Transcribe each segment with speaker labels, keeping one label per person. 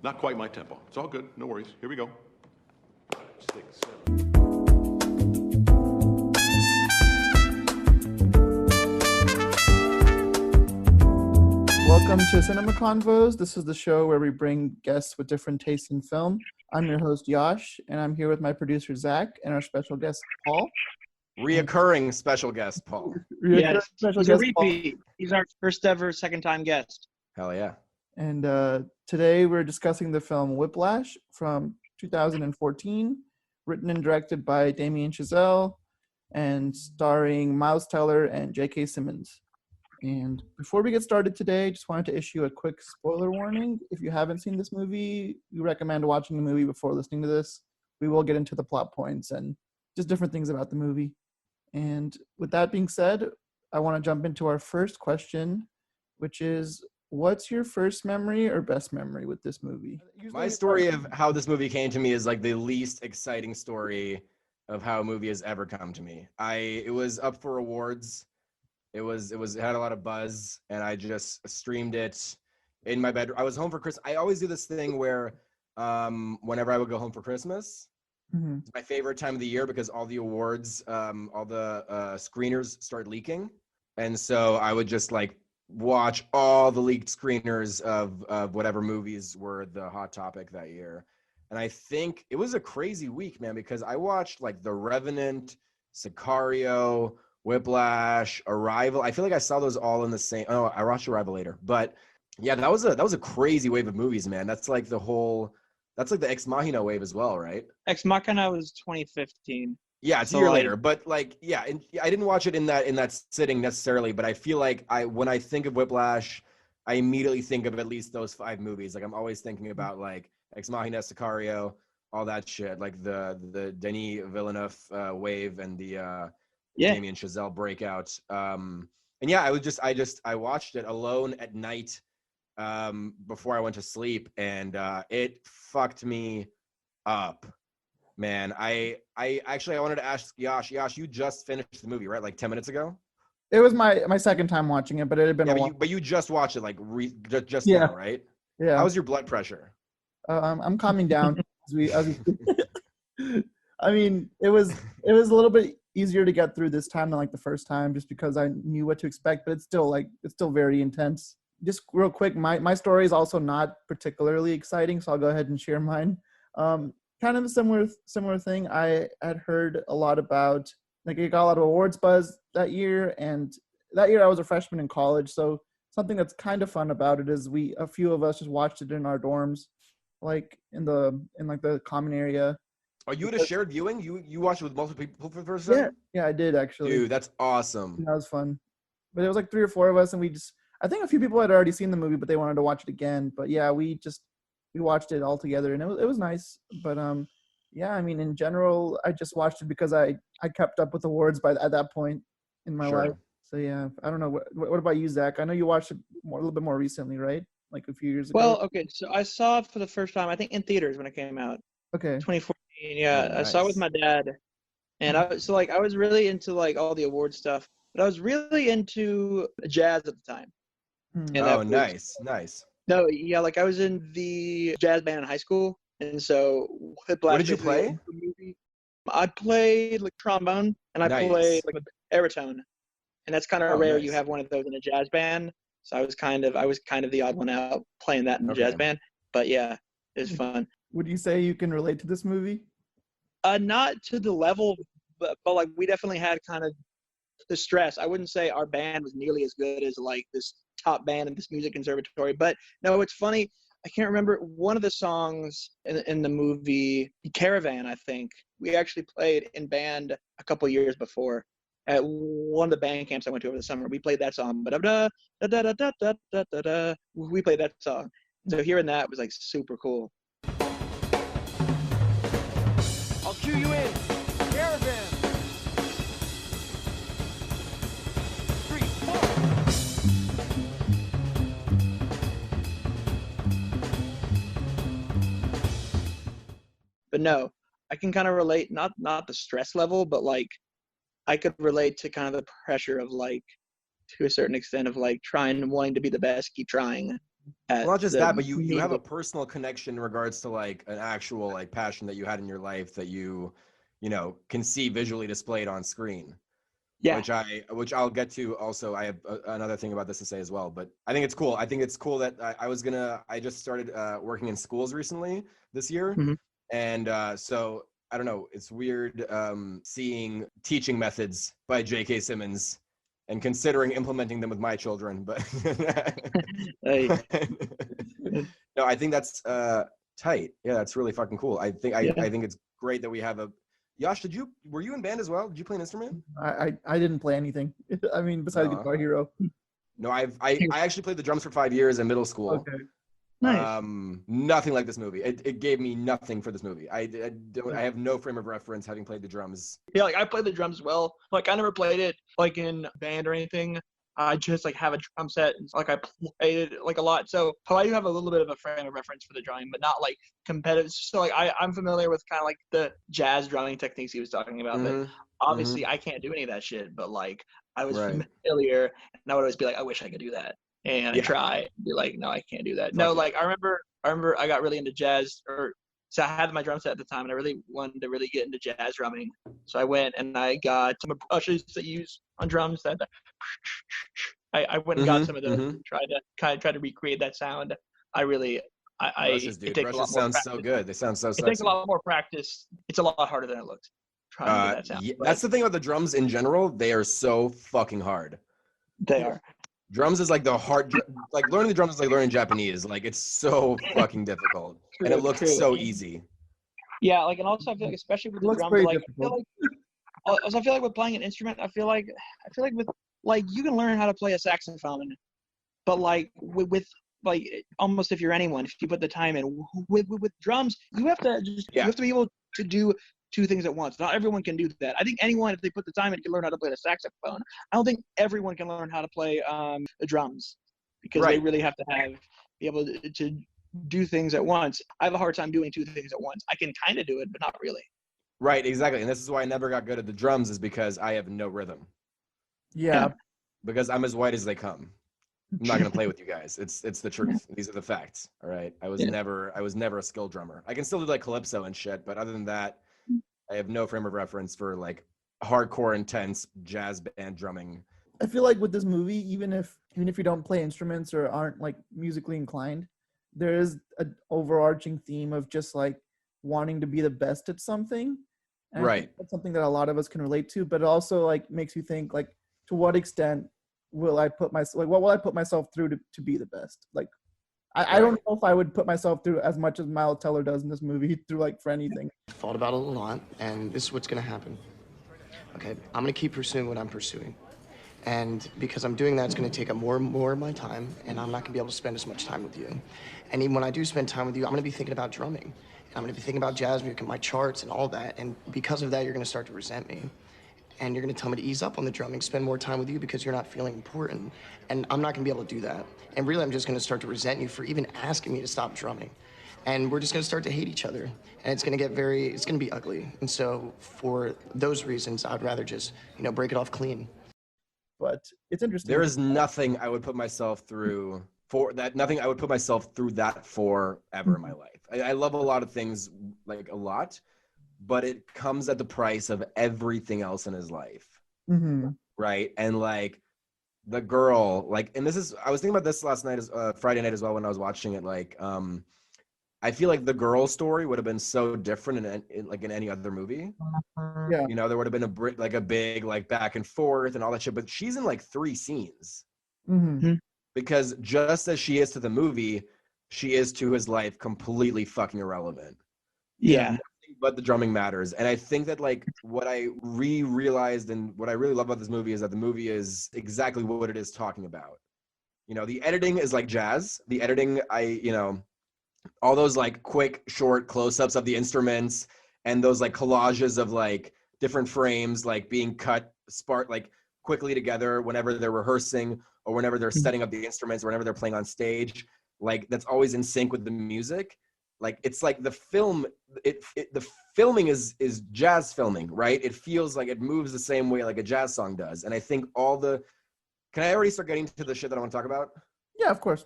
Speaker 1: Not quite my tempo. It's all good. No worries. Here we go. 5, 6, 7.
Speaker 2: Welcome to Cinema Convos. This is the show where we bring guests with different tastes in film. I'm your host, Yash, and I'm here with my producer, Zach, and our special guest, Paul.
Speaker 3: Reoccurring special guest, Paul.
Speaker 4: Yes,
Speaker 2: special
Speaker 4: he's
Speaker 2: guest,
Speaker 4: a repeat. He's our first ever second-time guest.
Speaker 3: Hell yeah.
Speaker 2: And today we're discussing the film Whiplash from 2014, written and directed by Damien Chazelle, and starring Miles Teller and J.K. Simmons. And before we get started today, I just wanted to issue a quick spoiler warning. If you haven't seen this movie, we recommend watching the movie before listening to this. We will get into the plot points and just different things about the movie. And with that being said, I want to jump into our first question, which is, what's your first memory or best memory with this movie?
Speaker 3: My story of how this movie came to me is like the least exciting story of how a movie has ever come to me. It was up for awards. It had a lot of buzz, and I just streamed it in my bedroom. I was home for Christmas. I always do this thing where whenever I would go home for Christmas, it's my favorite time of the year because all the awards, all the screeners start leaking. And so I would just like watch all the leaked screeners of whatever movies were the hot topic that year. And I think it was a crazy week, man, because I watched like The Revenant, Sicario, Whiplash, Arrival. I feel like I saw those all in the same. Oh, I watched Arrival later, but yeah, that was a crazy wave of movies, man. That's like the Ex Machina wave as well, right?
Speaker 4: Ex Machina was 2015.
Speaker 3: Yeah, it's a year later, but like, yeah, and I didn't watch it in that sitting necessarily, but I feel like when I think of Whiplash, I immediately think of at least those 5 movies. Like I'm always thinking about like Ex Machina, Sicario, all that shit, like the Denis Villeneuve wave and the Damien Chazelle breakout. And yeah, I watched it alone at night before I went to sleep, and it fucked me up, man. I wanted to ask Yash, you just finished the movie, right? Like 10 minutes ago?
Speaker 2: It was my second time watching it, but it had been a while.
Speaker 3: But you just watched it like just
Speaker 2: Yeah.
Speaker 3: now, right?
Speaker 2: Yeah.
Speaker 3: How's your blood pressure?
Speaker 2: I'm calming down as we I mean, it was a little bit easier to get through this time than like the first time, just because I knew what to expect, but it's still very intense. Just real quick, my story is also not particularly exciting, so I'll go ahead and share mine. Kind of a similar thing. I had heard a lot about, like, it got a lot of awards buzz that year, and that year I was a freshman in college, so something that's kind of fun about it is a few of us just watched it in our dorms, like in the common area.
Speaker 3: Are you at a shared viewing? You watched it with multiple people for the first time?
Speaker 2: Yeah, I did actually.
Speaker 3: Dude, that's awesome.
Speaker 2: That was fun. But it was like 3 or 4 of us, and I think a few people had already seen the movie, but they wanted to watch it again. But yeah, we watched it all together, and it was nice. But yeah, I mean, in general, I just watched it because I kept up with awards at that point in my life. So yeah, I don't know. What about you, Zach? I know you watched it a little bit more recently, right? Like a few years ago.
Speaker 4: Well, okay, so I saw it for the first time, I think in theaters when it came out.
Speaker 2: Okay.
Speaker 4: 2014. Yeah,
Speaker 3: Oh,
Speaker 4: I saw it with my dad, and I was really into like all the award stuff, but I was really into jazz at the time. And
Speaker 3: Oh, nice.
Speaker 4: No, yeah, like I was in the jazz band in high school, and so Whiplash.
Speaker 3: What did you play?
Speaker 4: I played like trombone, and I played like baritone, and that's kind of rare.
Speaker 3: Nice.
Speaker 4: You have one of those in a jazz band, so I was kind of the odd one out playing that in the jazz band. But yeah, it was fun.
Speaker 2: Would you say you can relate to this movie?
Speaker 4: Not to the level, but like we definitely had kind of the stress. I wouldn't say our band was nearly as good as like this top band in this music conservatory. But no, it's funny. I can't remember one of the songs in the movie Caravan. I think we actually played in band a couple years before at one of the band camps I went to over the summer. We played that song. We played that song. So hearing that was like super cool.
Speaker 5: I'll cue you in. Caravan. 3, 4.
Speaker 4: But no, I can kind of relate, not the stress level, but like I could relate to kind of the pressure of like, to a certain extent, of like wanting to be the best, keep trying. at
Speaker 3: Well, not just
Speaker 4: the
Speaker 3: that, but you have a
Speaker 4: music.
Speaker 3: personal connection in regards to like an actual like passion that you had in your life that you know, can see visually displayed on screen.
Speaker 4: Yeah.
Speaker 3: Which I'll get to also. I have another thing about this to say as well, but I think it's cool. I think it's cool that I just started working in schools recently this year.
Speaker 4: Mhm.
Speaker 3: And so I don't know, it's weird seeing teaching methods by J.K. Simmons and considering implementing them with my children, but
Speaker 4: Like,
Speaker 3: no, I think that's tight. Yeah, that's really fucking cool. I think
Speaker 4: yeah.
Speaker 3: I think it's great that we have a Yash, were you in band as well? Did you play an instrument?
Speaker 2: I didn't play anything. I mean, besides
Speaker 3: No.
Speaker 2: Guitar Hero.
Speaker 3: No, I actually played the drums for 5 years in middle school.
Speaker 2: Okay.
Speaker 4: Nice.
Speaker 3: Nothing like this movie. It gave me nothing for this movie. I have no frame of reference having played the drums.
Speaker 4: Yeah, like I played the drums as well. Like I never played it like in band or anything. I just like have a drum set and like I played it like a lot. So I do have a little bit of a frame of reference for the drumming, but not like competitive. So like I'm familiar with kind of like the jazz drumming techniques he was talking about. But
Speaker 3: Mhm.
Speaker 4: obviously I can't do any of that shit. But like I was
Speaker 3: Right.
Speaker 4: familiar, and I would always be like, I wish I could do that. And I
Speaker 3: Yeah.
Speaker 4: try and be like, no, I can't do that.
Speaker 3: Fuck
Speaker 4: No,
Speaker 3: yeah.
Speaker 4: like I remember I got really into jazz, or so I had my drum set at the time, and I really wanted to really get into jazz drumming. So I went and I got some brushes that you use on drums. That I went and got some of those and tried to recreate that sound. I really
Speaker 3: Brushes,
Speaker 4: it
Speaker 3: dude.
Speaker 4: takes a lot
Speaker 3: Brushes
Speaker 4: more
Speaker 3: sound
Speaker 4: practice.
Speaker 3: so good. They sound so
Speaker 4: It takes a
Speaker 3: sexy.
Speaker 4: lot more practice. It's a lot harder than it looks. Trying to get that sound.
Speaker 3: Yeah,
Speaker 4: But
Speaker 3: that's the thing about the drums in general. They are so fucking hard.
Speaker 4: they are.
Speaker 3: Drums is like the hard, like learning the drums is like learning Japanese. Like it's so fucking difficult, and it looks
Speaker 4: True.
Speaker 3: so easy.
Speaker 4: Yeah, like, and also I feel like, especially with
Speaker 2: It
Speaker 4: the
Speaker 2: looks
Speaker 4: drums,
Speaker 2: very
Speaker 4: like
Speaker 2: difficult.
Speaker 4: I feel like with playing an instrument, I feel like with like you can learn how to play a saxophone, but like with like almost if you're anyone, if you put the time in, with drums, you have to be able to do two things at once. Not everyone can do that. I think anyone, if they put the time in, can learn how to play the saxophone. I don't think everyone can learn how to play the drums, because they
Speaker 3: Right.
Speaker 4: really have to be able to do things at once. I have a hard time doing two things at once. I can kind of do it, but not really.
Speaker 3: Right, exactly. And this is why I never got good at the drums, is because I have no rhythm.
Speaker 2: Yeah.
Speaker 3: Because I'm as white as they come. I'm not gonna play with you guys. It's the truth. These are the facts. All right. I was never a skilled drummer. I can still do like calypso and shit, but other than that, I have no frame of reference for like hardcore, intense jazz band drumming.
Speaker 2: I feel like with this movie, even if you don't play instruments or aren't like musically inclined, there is an overarching theme of just like wanting to be the best at something. And I think
Speaker 3: Right.
Speaker 2: that's something that a lot of us can relate to, but it also like makes you think like, to what extent will I put myself, like what will I put myself through to be the best? Like I don't know if I would put myself through as much as Miles Teller does in this movie through like for anything.
Speaker 6: Thought about it a lot, and this is what's gonna happen. Okay, I'm gonna keep pursuing what I'm pursuing. And because I'm doing that, it's gonna take up more and more of my time, and I'm not gonna be able to spend as much time with you. And even when I do spend time with you, I'm gonna be thinking about drumming. I'm gonna be thinking about jazz music and my charts and all that. And because of that, you're gonna start to resent me. And you're gonna tell me to ease up on the drumming, spend more time with you because you're not feeling important. And I'm not gonna be able to do that. And really, I'm just gonna start to resent you for even asking me to stop drumming. And we're just gonna start to hate each other. And it's gonna be ugly. And so for those reasons, I'd rather just, break it off clean.
Speaker 2: But it's interesting.
Speaker 3: There is nothing I would put myself through for that. Nothing I would put myself through that for ever in my life. I love a lot of things, like a lot, but it comes at the price of everything else in his life.
Speaker 2: Mm-hmm.
Speaker 3: Right. And like the girl, like, and I was thinking about this last night, Friday night as well, when I was watching it. Like, I feel like the girl story would have been so different in any other movie.
Speaker 2: Yeah.
Speaker 3: There would have been a big like back and forth and all that shit. But she's in like 3 scenes.
Speaker 2: Mm-hmm.
Speaker 3: Because just as she is to the movie, she is to his life completely fucking irrelevant.
Speaker 4: Yeah.
Speaker 3: Nothing but the drumming matters. And I think that like what I realized and what I really love about this movie is that the movie is exactly what it is talking about. The editing is like jazz. The editing, all those like quick, short close-ups of the instruments and those like collages of like different frames like being cut like quickly together whenever they're rehearsing or whenever they're setting up the instruments, or whenever they're playing on stage, like that's always in sync with the music. Like it's like the film, the filming is jazz filming, right? It feels like it moves the same way like a jazz song does. And I think can I already start getting to the shit that I want to talk about?
Speaker 2: Yeah, of course.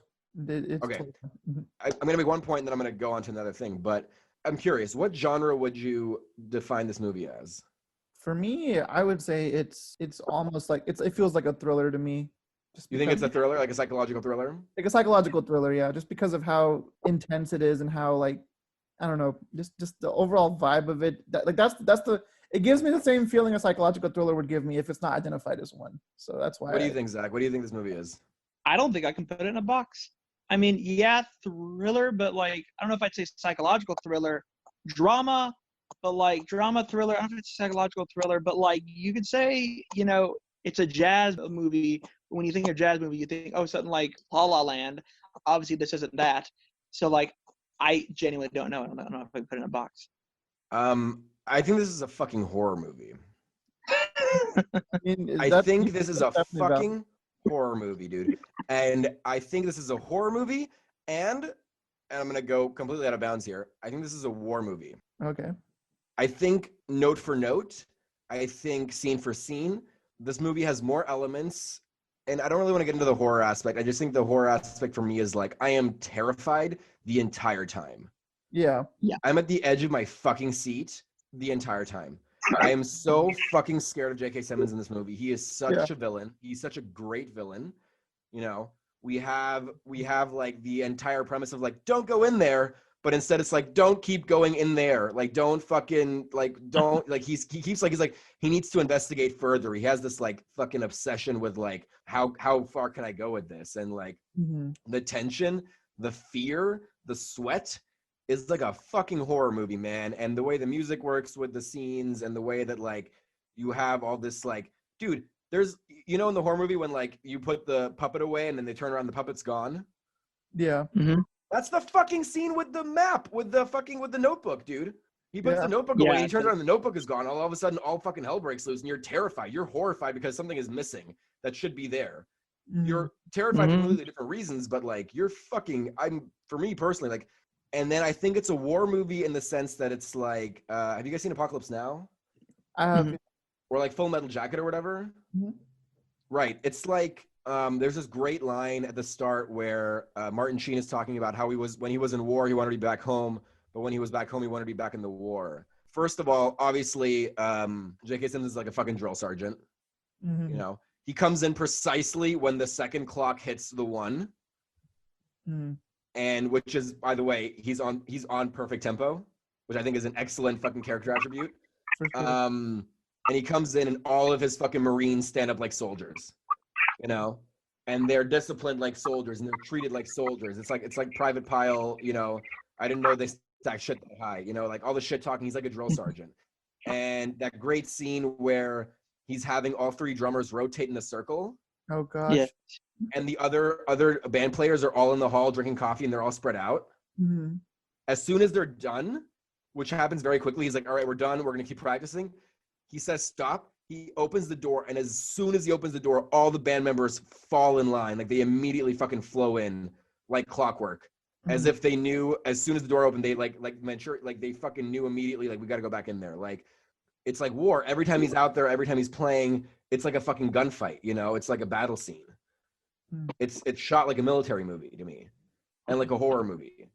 Speaker 2: It's
Speaker 3: Okay.
Speaker 2: totally- Mhm.
Speaker 3: I'm going to make one point, and then I'm going to go on to another thing. But I'm curious, what genre would you define this movie as?
Speaker 2: For me, I would say it's almost like it feels like a thriller to me. Just
Speaker 3: You think
Speaker 2: because
Speaker 3: it's a thriller, like a psychological thriller?
Speaker 2: like a psychological thriller, yeah, just because of how intense it is and how like I don't know, just the overall vibe of it. That's the it gives me the same feeling a psychological thriller would give me if it's not identified as one. So that's why
Speaker 3: What do you think, Zach? What do you think this movie is?
Speaker 4: I don't think I can put it in a box. I mean, yeah, thriller, but like I don't know if I'd say psychological thriller, drama, but like drama thriller. I don't know if it's psychological thriller, but like you could say, it's a jazz movie. When you think of jazz movie, you think, oh, something like La La Land. Obviously, this isn't that. So like, I genuinely don't know. I don't know if I can put it in a box.
Speaker 3: I think this is a fucking horror movie.
Speaker 2: I mean,
Speaker 3: I
Speaker 2: that's
Speaker 3: think this is a
Speaker 2: definitely valid.
Speaker 3: fucking horror movie, dude. And I think this is a horror movie, and I'm gonna go completely out of bounds here. I think this is a war movie.
Speaker 2: Okay.
Speaker 3: I think note for note, I think scene for scene, this movie has more elements. And I don't really want to get into the horror aspect. I just think the horror aspect for me is like I am terrified the entire time.
Speaker 2: Yeah.
Speaker 3: I'm at the edge of my fucking seat the entire time. I am so fucking scared of J.K. Simmons in this movie. He is such a villain. He's such a great villain. You know, we have like the entire premise of like, don't go in there, but instead it's like, don't keep going in there. Like, don't fucking like, don't like he keeps like, he's like, he needs to investigate further. He has this like fucking obsession with like, how far can I go with this? And like the tension, the fear, the sweat, is like a fucking horror movie, man. And the way the music works with the scenes and the way that like you have all this like, dude, there's, in the horror movie when like you put the puppet away and then they turn around, the puppet's gone.
Speaker 2: Yeah.
Speaker 3: That's the fucking scene with the map, with the notebook, dude. He puts the notebook away, and he turns around, and the notebook is gone. All of a sudden, all fucking hell breaks loose, and you're terrified. You're horrified because something is missing that should be there. You're terrified for completely different reasons, but like you're fucking. For me personally, like. And then I think it's a war movie in the sense that it's like, have you guys seen Apocalypse Now?
Speaker 2: I have.
Speaker 3: Or like Full Metal Jacket or whatever? Right. It's like, there's this great line at the start where Martin Sheen is talking about how when he was in war, he wanted to be back home. But when he was back home, he wanted to be back in the war. First of all, obviously, J.K. Simmons is like a fucking drill sergeant. He comes in precisely when the second clock hits the one. And which is, by the way, he's on perfect tempo, which I think is an excellent fucking character attribute.
Speaker 2: For sure.
Speaker 3: And he comes in and all of his fucking Marines stand up like soldiers, and they're disciplined like soldiers and they're treated like soldiers. It's like Private Pile, I didn't know they stack shit that high, like all the shit talking. He's like a drill sergeant. And that great scene where he's having all three drummers rotate in a circle.
Speaker 2: Oh gosh.
Speaker 4: Yeah.
Speaker 3: And the other band players are all in the hall drinking coffee and they're all spread out. As soon as they're done, which happens very quickly, he's like, all right, we're done. We're going to keep practicing. He says, stop. He opens the door. And as soon as he opens the door, all the band members fall in line. Like they immediately fucking flow in like clockwork, as if they knew as soon as the door opened, they like they fucking knew immediately, like, we got to go back in there. Like, it's like war. Every time he's out there, every time he's playing, it's like a fucking gunfight, it's like a battle scene. It's shot like a military movie to me and like a horror movie.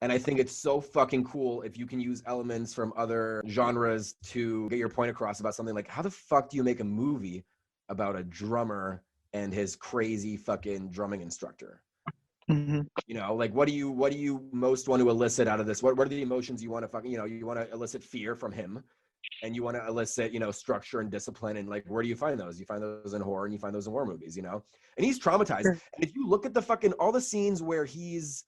Speaker 3: And I think it's so fucking cool if you can use elements from other genres to get your point across about something. Like, how the fuck do you make a movie about a drummer and his crazy fucking drumming instructor? Like, what do you most want to elicit out of this? What are the emotions you want to fucking, you want to elicit fear from him, and you want to elicit, structure and discipline. And like, where do you find those? You find those in horror and you find those in war movies, And he's traumatized. Sure. And if you look at the fucking, all the scenes where he's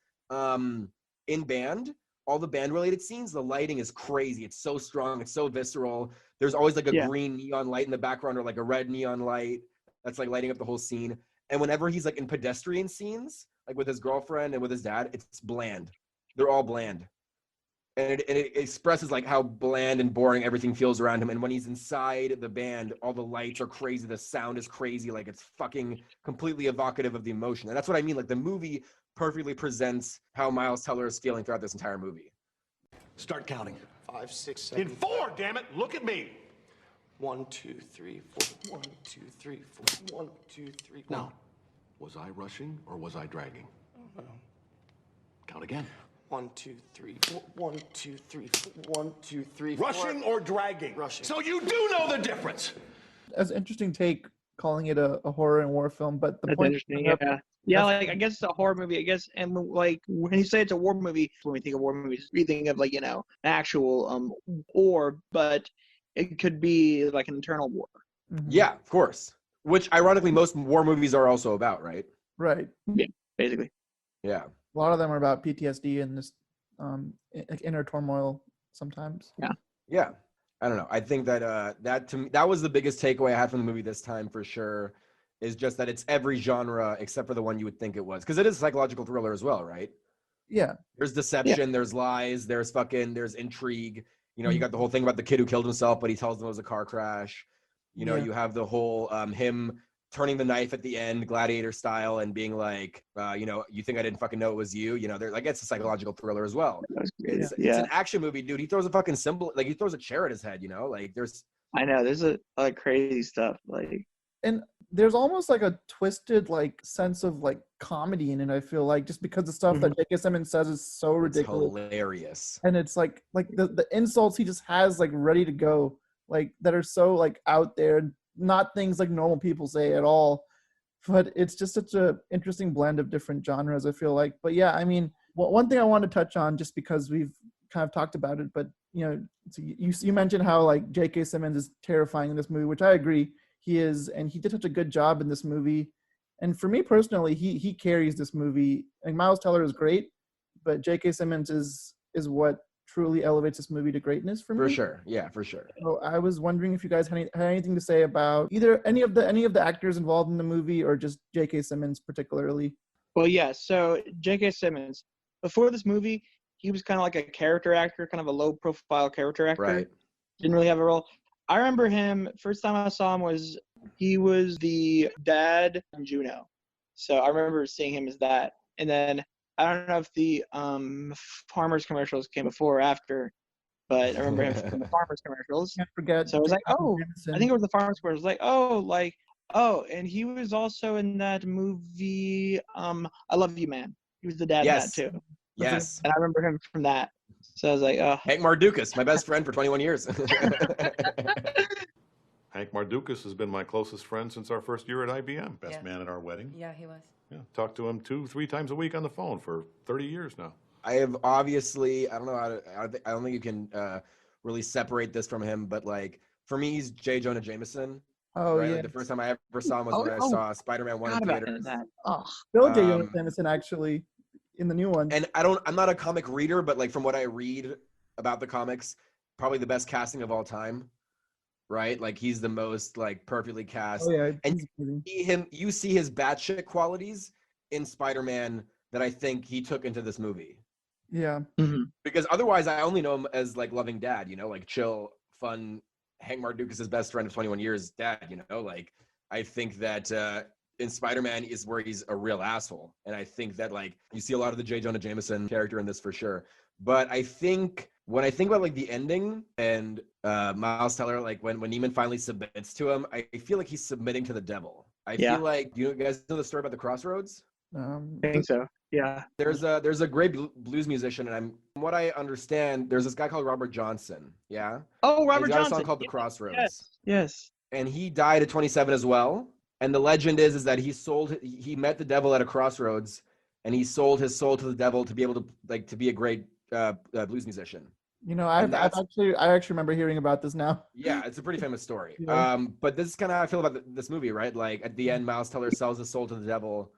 Speaker 3: in band, all the band related scenes, the lighting is crazy. It's so strong. It's so visceral. There's always like a green neon light in the background or like a red neon light that's like lighting up the whole scene. And whenever he's like in pedestrian scenes, like with his girlfriend and with his dad, it's bland. They're all bland. And it expresses like how bland and boring everything feels around him. And when he's inside the band, all the lights are crazy. The sound is crazy. Like, it's fucking completely evocative of the emotion. And that's what I mean. Like, the movie perfectly presents how Miles Teller is feeling throughout this entire movie.
Speaker 1: Start counting.
Speaker 6: 5, 6, 7.
Speaker 1: In 4, damn it. Look at me.
Speaker 6: 1, 2, 3, 4. 1, 2, 3, 4. 1, 2, 3.
Speaker 1: Now, was I rushing or was I dragging? Count again.
Speaker 6: 1, 2, 3, 4. 1, 2, 3, 4. 1, 2, 3, 4.
Speaker 1: Rushing or dragging?
Speaker 6: Rushing.
Speaker 1: So you do know the difference.
Speaker 2: That's an interesting take, calling it a horror and war film. But the
Speaker 4: That's
Speaker 2: point,
Speaker 4: interesting. Yeah. Yeah, like I guess it's a horror movie. I guess, and like when you say it's a war movie, when we think of war movies, we think of like an actual war, but it could be like an internal war.
Speaker 2: Mhm.
Speaker 3: Yeah, of course. Which ironically, most war movies are also about, right?
Speaker 2: Right.
Speaker 4: Basically.
Speaker 3: Yeah.
Speaker 2: A lot of them are about PTSD and this inner turmoil sometimes.
Speaker 3: Yeah. I don't know. I think that that to me, that was the biggest takeaway I had from the movie this time for sure, is just that it's every genre except for the one you would think it was, because it is a psychological thriller as well, right?
Speaker 2: Yeah.
Speaker 3: There's deception, there's lies, there's intrigue. You know, you
Speaker 2: Mhm.
Speaker 3: got the whole thing about the kid who killed himself, but he tells them it was a car crash. You know,
Speaker 2: Yeah.
Speaker 3: you have the whole him turning the knife at the end, gladiator style, and being like, you know, you think I didn't fucking know it was you. You know, like it's a psychological thriller as well.
Speaker 4: That was great.
Speaker 3: It's an action movie, dude. He throws a fucking symbol, like he throws a chair at his head. You know, like there's.
Speaker 4: I know there's a like crazy stuff like.
Speaker 2: And there's almost like a twisted like sense of like comedy in it. I feel like just because the stuff that J.K. Simmons says is so ridiculous,
Speaker 3: Hilarious,
Speaker 2: and it's like the insults he just has like ready to go, like that are so like out there, not things like normal people say at all. But it's just such a interesting blend of different genres, I feel like. But yeah, I mean, one thing I want to touch on, just because we've kind of talked about it, but you know, so you mentioned how like J.K. Simmons is terrifying in this movie, which I agree. He is, and he did such a good job in this movie. And for me personally, he carries this movie. And Miles Teller is great, but J.K. Simmons is what truly elevates this movie to greatness for me.
Speaker 3: for sure. Yeah, for sure.
Speaker 2: So I was wondering if you guys had anything to say about either any of the actors involved in the movie or just J.K. Simmons particularly.
Speaker 4: Well, yeah. So J.K. Simmons, before this movie, he was kind of like a character actor, kind of a low-profile character actor.
Speaker 3: Right.
Speaker 4: Didn't really have a role. I remember him, first time I saw him he was the dad in Juno. So I remember seeing him as that. And then I don't know if the Farmers commercials came before or after, but I remember him from the Farmers commercials.
Speaker 2: Can't forget.
Speaker 4: So I was like, oh,
Speaker 2: Jameson.
Speaker 4: I think it was the Farmers commercials. And he was also in that movie, I Love You, Man. He was the dad in that too.
Speaker 3: Yes.
Speaker 4: And I remember him from that. So I was like, oh.
Speaker 3: Hank Mardukas, my best friend for 21 years.
Speaker 1: Hank Mardukas has been my closest friend since our first year at IBM. Best man at our wedding.
Speaker 7: Yeah, he was.
Speaker 1: Yeah, talked to him 2-3 times a week on the phone for 30 years now.
Speaker 3: I have obviously, I don't know how to, I don't think you can really separate this from him, but like for me, he's J. Jonah Jameson.
Speaker 2: Oh
Speaker 3: right?
Speaker 2: yeah.
Speaker 3: Like, the first time I ever saw him was when I saw Spider-Man 1 in
Speaker 4: Forgot about
Speaker 3: theaters.
Speaker 4: that. Oh.
Speaker 2: Bill J. Jameson actually in the new one.
Speaker 3: And I'm not a comic reader, but like from what I read about the comics, probably the best casting of all time. Right? Like he's the most like perfectly cast.
Speaker 2: Oh yeah.
Speaker 3: And you see his batshit qualities in Spider-Man that I think he took into this movie.
Speaker 2: Yeah.
Speaker 4: Mm-hmm.
Speaker 3: Because otherwise I only know him as like loving dad, you know, like chill, fun, Hank Mardukas' best friend of 21 years dad, you know, like I think that in Spider-Man is where he's a real asshole. And I think that like you see a lot of the J. Jonah Jameson character in this for sure. But I think when I think about like the ending and Miles Teller, like when Neiman finally submits to him, I feel like he's submitting to the devil. I feel like, you guys know the story about the Crossroads?
Speaker 4: I think so. Yeah.
Speaker 3: There's a great blues musician, and from what I understand, there's this guy called Robert Johnson. Yeah.
Speaker 4: Oh, Robert
Speaker 3: He's got
Speaker 4: Johnson.
Speaker 3: a song called The Crossroads.
Speaker 4: Yes.
Speaker 3: And he died at 27 as well. And the legend is that he met the devil at a crossroads, and he sold his soul to the devil to be able to be a great blues musician.
Speaker 2: You know, I actually remember hearing about this now.
Speaker 3: Yeah, it's a pretty famous story.
Speaker 2: Yeah.
Speaker 3: But this is kind of how I feel about this movie, right? Like at the end, Miles Teller sells his soul to the devil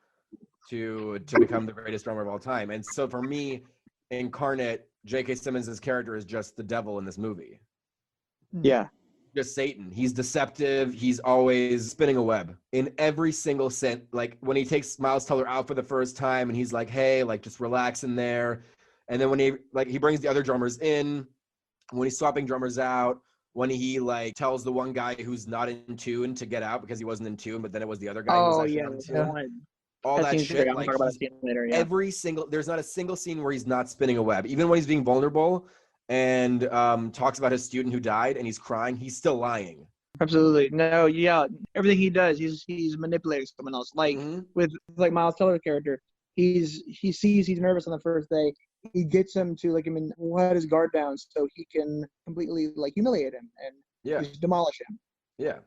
Speaker 3: to become the greatest drummer of all time. And so for me, incarnate, J.K. Simmons' character is just the devil in this movie.
Speaker 4: Yeah.
Speaker 3: Just Satan. He's deceptive. He's always spinning a web in every single scent. Like when he takes Miles Teller out for the first time and he's like, hey, like just relax in there. And then when he brings the other drummers in, when he's swapping drummers out, when he like tells the one guy who's not in tune to get out because he wasn't in tune, but then it was the other guy who was actually not in tune. All that shit. Like, every single, there's not a single scene where he's not spinning a web. Even when he's being vulnerable and talks about his student who died and he's crying, he's still lying.
Speaker 4: Absolutely. No, yeah. Everything he does, he's manipulating someone else. Like with like Miles Teller's character, he sees he's nervous on the first day. He gets him to like him and let his guard down so he can completely like humiliate him and
Speaker 3: Yeah.
Speaker 4: just demolish him.
Speaker 3: Yeah.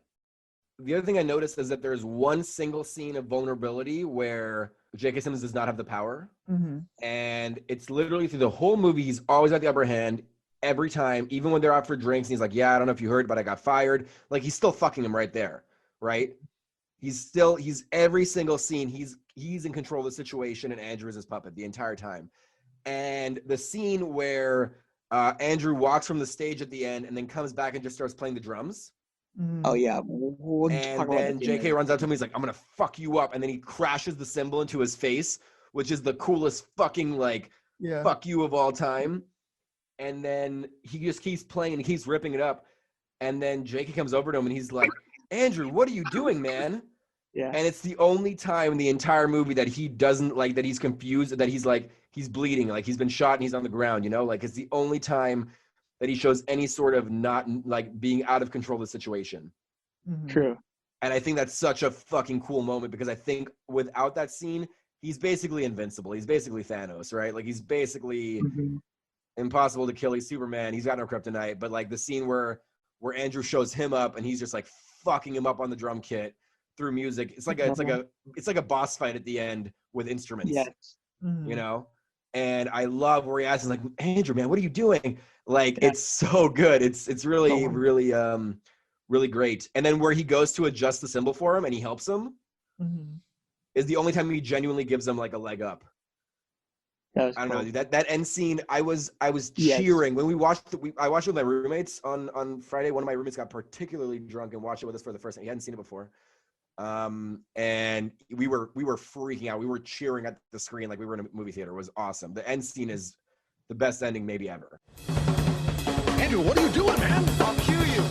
Speaker 3: The other thing I noticed is that there's one single scene of vulnerability where J.K. Simmons does not have the power.
Speaker 2: Mm-hmm.
Speaker 3: And it's literally through the whole movie, he's always got the upper hand every time, even when they're out for drinks. And he's like, yeah, I don't know if you heard, but I got fired. Like, he's still fucking him right there, right? He's every single scene, he's in control of the situation, and Andrew is his puppet the entire time. And the scene where Andrew walks from the stage at the end and then comes back and just starts playing the drums.
Speaker 4: Oh yeah, we'll talk
Speaker 3: And
Speaker 4: about
Speaker 3: then
Speaker 4: that
Speaker 3: JK runs up to him. He's like, I'm going to fuck you up. And then he crashes the cymbal into his face, which is the coolest fucking like
Speaker 2: Yeah.
Speaker 3: fuck you of all time. And then he just keeps playing and he keeps ripping it up. And then JK comes over to him and he's like, Andrew, what are you doing, man?
Speaker 4: Yeah.
Speaker 3: And it's the only time in the entire movie that he doesn't like, that he's confused, that he's like, he's bleeding, like he's been shot and he's on the ground, you know? Like, it's the only time that he shows any sort of not like being out of control of the situation.
Speaker 2: Mm-hmm.
Speaker 4: True.
Speaker 3: And I think that's such a fucking cool moment, because I think without that scene, he's basically invincible. He's basically Thanos, right? Like, he's basically impossible to kill. He's Superman. He's got no kryptonite. But like the scene where Andrew shows him up and he's just like fucking him up on the drum kit through music. It's like a boss fight at the end with instruments.
Speaker 4: Yes.
Speaker 2: Mm-hmm.
Speaker 3: You know? And I love where he asks, like, Andrew, man, what are you doing? Like, it's so good. It's really, really great. And then where he goes to adjust the cymbal for him and he helps him is the only time he genuinely gives him like a leg up.
Speaker 4: I
Speaker 3: I don't know, dude, that end scene, I was cheering when we watched it. I watched it with my roommates on Friday. One of my roommates got particularly drunk and watched it with us for the first time. He hadn't seen it before. And we were freaking out. We were cheering at the screen like we were in a movie theater. It was awesome. The end scene is the best ending maybe ever.
Speaker 1: Andrew, what are you doing, man?
Speaker 5: I'll cue you.